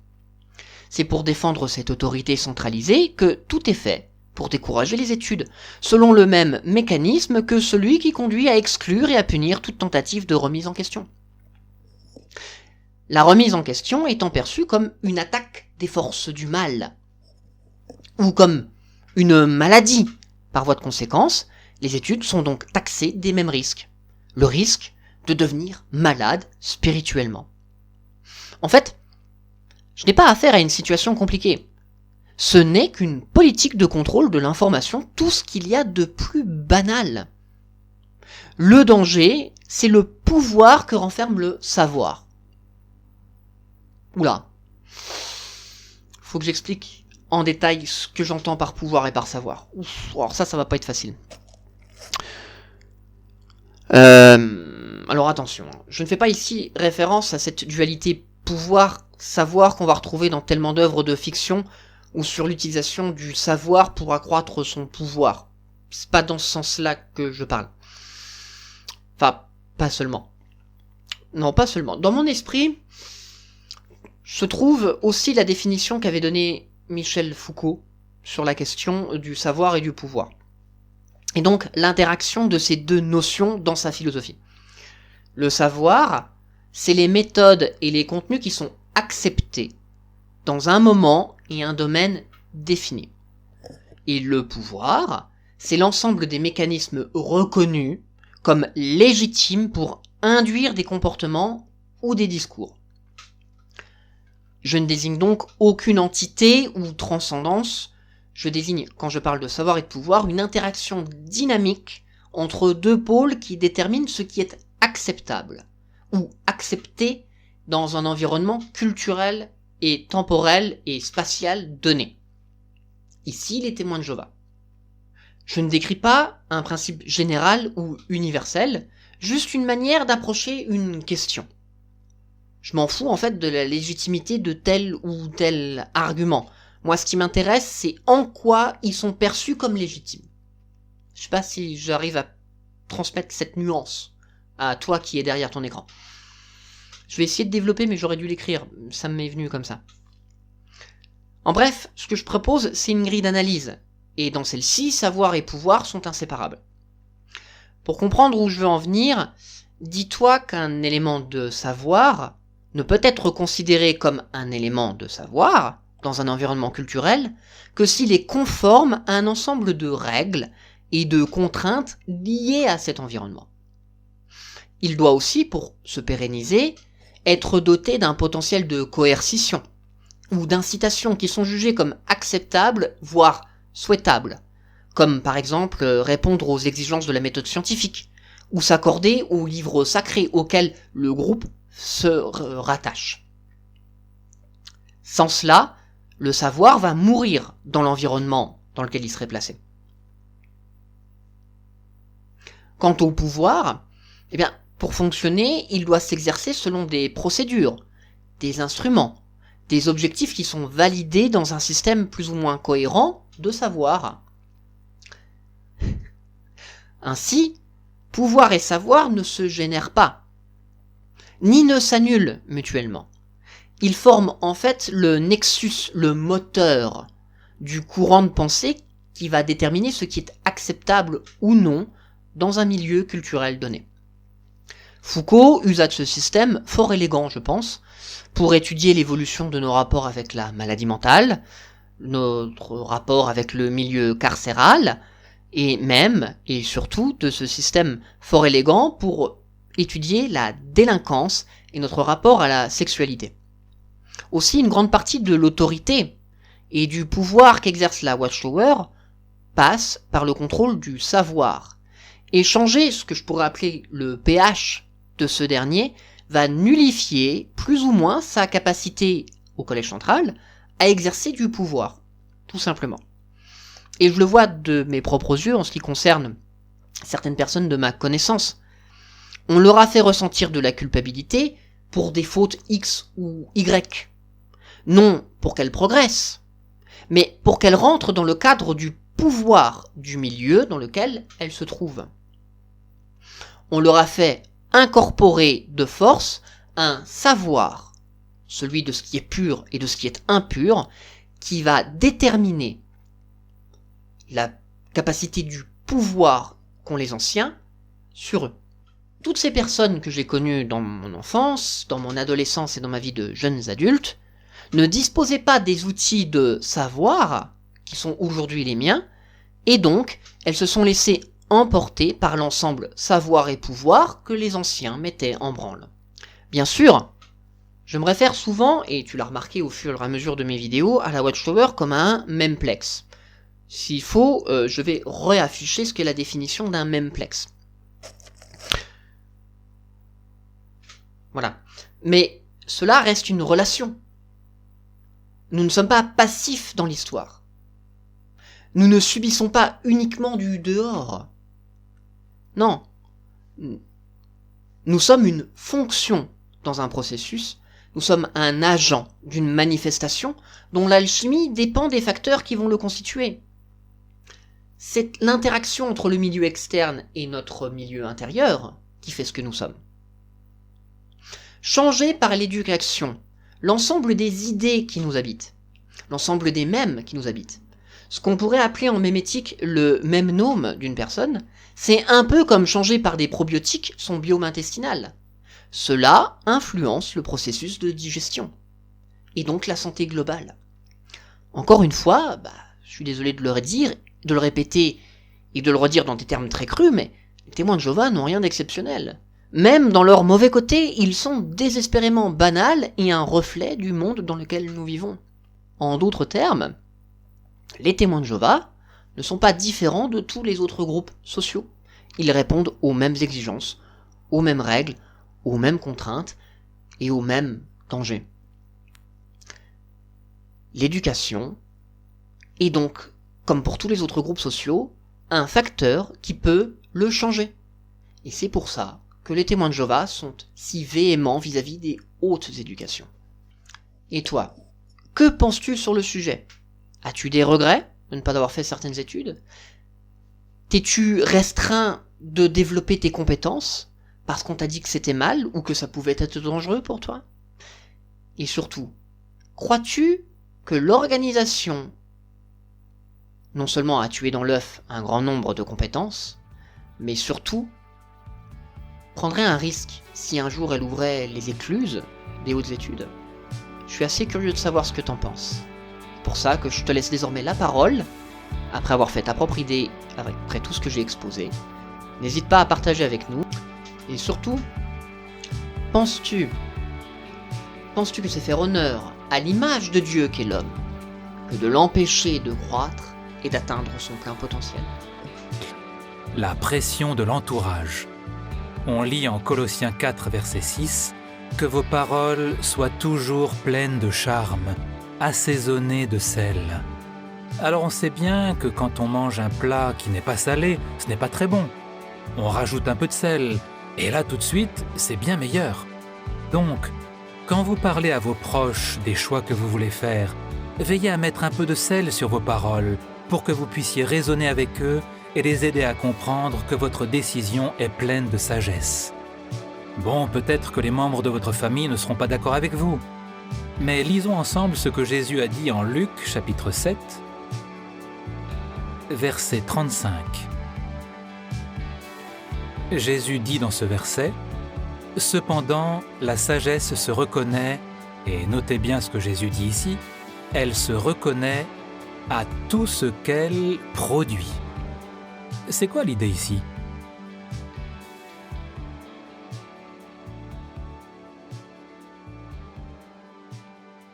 A: C'est pour défendre cette autorité centralisée que tout est fait pour décourager les études, selon le même mécanisme que celui qui conduit à exclure et à punir toute tentative de remise en question. La remise en question étant perçue comme une attaque des forces du mal, ou comme une maladie. Par voie de conséquence, les études sont donc taxées des mêmes risques. Le risque de devenir malade spirituellement. En fait, je n'ai pas affaire à une situation compliquée. Ce n'est qu'une politique de contrôle de l'information, tout ce qu'il y a de plus banal. Le danger, c'est le pouvoir que renferme le savoir. Oula. Faut que j'explique en détail ce que j'entends par pouvoir et par savoir. Ouf, alors ça va pas être facile. Alors attention, je ne fais pas ici référence à cette dualité pouvoir-savoir qu'on va retrouver dans tellement d'œuvres de fiction ou sur l'utilisation du savoir pour accroître son pouvoir. C'est pas dans ce sens-là que je parle. Enfin, pas seulement. Non, pas seulement. Dans mon esprit, se trouve aussi la définition qu'avait donnée Michel Foucault sur la question du savoir et du pouvoir. Et donc, l'interaction de ces deux notions dans sa philosophie. Le savoir, c'est les méthodes et les contenus qui sont acceptés dans un moment et un domaine défini. Et le pouvoir, c'est l'ensemble des mécanismes reconnus comme légitimes pour induire des comportements ou des discours. Je ne désigne donc aucune entité ou transcendance. Je désigne, quand je parle de savoir et de pouvoir, une interaction dynamique entre deux pôles qui déterminent ce qui est acceptable ou accepté dans un environnement culturel et temporel et spatial donné. Ici, les témoins de Jéhovah. Je ne décris pas un principe général ou universel, juste une manière d'approcher une question. Je m'en fous en fait de la légitimité de tel ou tel argument. Moi, ce qui m'intéresse, c'est en quoi ils sont perçus comme légitimes. Je sais pas si j'arrive à transmettre cette nuance à toi qui es derrière ton écran. Je vais essayer de développer, mais j'aurais dû l'écrire. Ça m'est venu comme ça. En bref, ce que je propose, c'est une grille d'analyse. Et dans celle-ci, savoir et pouvoir sont inséparables. Pour comprendre où je veux en venir, dis-toi qu'un élément de savoir ne peut être considéré comme un élément de savoir dans un environnement culturel que s'il est conforme à un ensemble de règles et de contraintes liées à cet environnement. Il doit aussi, pour se pérenniser, être doté d'un potentiel de coercition ou d'incitation qui sont jugés comme acceptables, voire souhaitables, comme par exemple répondre aux exigences de la méthode scientifique, ou s'accorder aux livres sacrés auxquels le groupe se rattache. Sans cela, le savoir va mourir dans l'environnement dans lequel il serait placé. Quant au pouvoir, pour fonctionner, il doit s'exercer selon des procédures, des instruments, des objectifs qui sont validés dans un système plus ou moins cohérent de savoir. Ainsi, pouvoir et savoir ne se génèrent pas, ni ne s'annulent mutuellement. Ils forment en fait le nexus, le moteur du courant de pensée qui va déterminer ce qui est acceptable ou non dans un milieu culturel donné. Foucault usa de ce système, fort élégant je pense, pour étudier l'évolution de nos rapports avec la maladie mentale, notre rapport avec le milieu carcéral, et même, et surtout, de ce système fort élégant pour étudier la délinquance et notre rapport à la sexualité. Aussi, une grande partie de l'autorité et du pouvoir qu'exerce la Watchtower passe par le contrôle du savoir. Et changer ce que je pourrais appeler le pH de ce dernier va nullifier plus ou moins sa capacité au Collège central à exercer du pouvoir, tout simplement. Et je le vois de mes propres yeux en ce qui concerne certaines personnes de ma connaissance. On leur a fait ressentir de la culpabilité pour des fautes X ou Y. Non pour qu'elles progressent, mais pour qu'elles rentrent dans le cadre du pouvoir du milieu dans lequel elles se trouvent. On leur a fait incorporer de force un savoir, celui de ce qui est pur et de ce qui est impur, qui va déterminer la capacité du pouvoir qu'ont les anciens sur eux. Toutes ces personnes que j'ai connues dans mon enfance, dans mon adolescence et dans ma vie de jeunes adultes, ne disposaient pas des outils de savoir qui sont aujourd'hui les miens, et donc elles se sont laissées emporter par l'ensemble savoir et pouvoir que les anciens mettaient en branle. Bien sûr, je me réfère souvent, et tu l'as remarqué au fur et à mesure de mes vidéos, à la Watchtower comme à un memplex. S'il faut, je vais réafficher ce qu'est la définition d'un memplex. Voilà. Mais cela reste une relation. Nous ne sommes pas passifs dans l'histoire. Nous ne subissons pas uniquement du dehors. Non. Nous sommes une fonction dans un processus. Nous sommes un agent d'une manifestation dont l'alchimie dépend des facteurs qui vont le constituer. C'est l'interaction entre le milieu externe et notre milieu intérieur qui fait ce que nous sommes. Changer par l'éducation l'ensemble des idées qui nous habitent, l'ensemble des mèmes qui nous habitent, ce qu'on pourrait appeler en mémétique le mémnome d'une personne, c'est un peu comme changer par des probiotiques son biome intestinal. Cela influence le processus de digestion, et donc la santé globale. Encore une fois, je suis désolé de le dire, de le répéter et de le redire dans des termes très crus, mais les témoins de Jéhovah n'ont rien d'exceptionnel. Même dans leur mauvais côté, ils sont désespérément banals et un reflet du monde dans lequel nous vivons. En d'autres termes, les témoins de Jéhovah ne sont pas différents de tous les autres groupes sociaux. Ils répondent aux mêmes exigences, aux mêmes règles, aux mêmes contraintes et aux mêmes dangers. L'éducation est donc, comme pour tous les autres groupes sociaux, un facteur qui peut le changer. Et c'est pour ça que les témoins de Jéhovah sont si véhéments vis-à-vis des hautes éducations. Et toi, que penses-tu sur le sujet ? As-tu des regrets de ne pas avoir fait certaines études ? T'es-tu restreint de développer tes compétences parce qu'on t'a dit que c'était mal ou que ça pouvait être dangereux pour toi ? Et surtout, crois-tu que l'organisation non seulement a tué dans l'œuf un grand nombre de compétences, mais surtout prendrait un risque si un jour elle ouvrait les écluses des hautes études ? Je suis assez curieux de savoir ce que t'en penses. C'est pour ça que je te laisse désormais la parole, après avoir fait ta propre idée, après tout ce que j'ai exposé. N'hésite pas à partager avec nous. Et surtout, penses-tu que c'est faire honneur à l'image de Dieu qu'est l'homme, que de l'empêcher de croître et d'atteindre son plein potentiel ?
C: La pression de l'entourage. On lit en Colossiens 4, verset 6, « Que vos paroles soient toujours pleines de charme, assaisonnées de sel. » Alors on sait bien que quand on mange un plat qui n'est pas salé, ce n'est pas très bon. On rajoute un peu de sel, et là tout de suite, c'est bien meilleur. Donc, quand vous parlez à vos proches des choix que vous voulez faire, veillez à mettre un peu de sel sur vos paroles pour que vous puissiez raisonner avec eux et les aider à comprendre que votre décision est pleine de sagesse. Bon, peut-être que les membres de votre famille ne seront pas d'accord avec vous, mais lisons ensemble ce que Jésus a dit en Luc, chapitre 7, verset 35. Jésus dit dans ce verset, « Cependant, la sagesse se reconnaît, et notez bien ce que Jésus dit ici, elle se reconnaît à tout ce qu'elle produit. » C'est quoi l'idée ici ?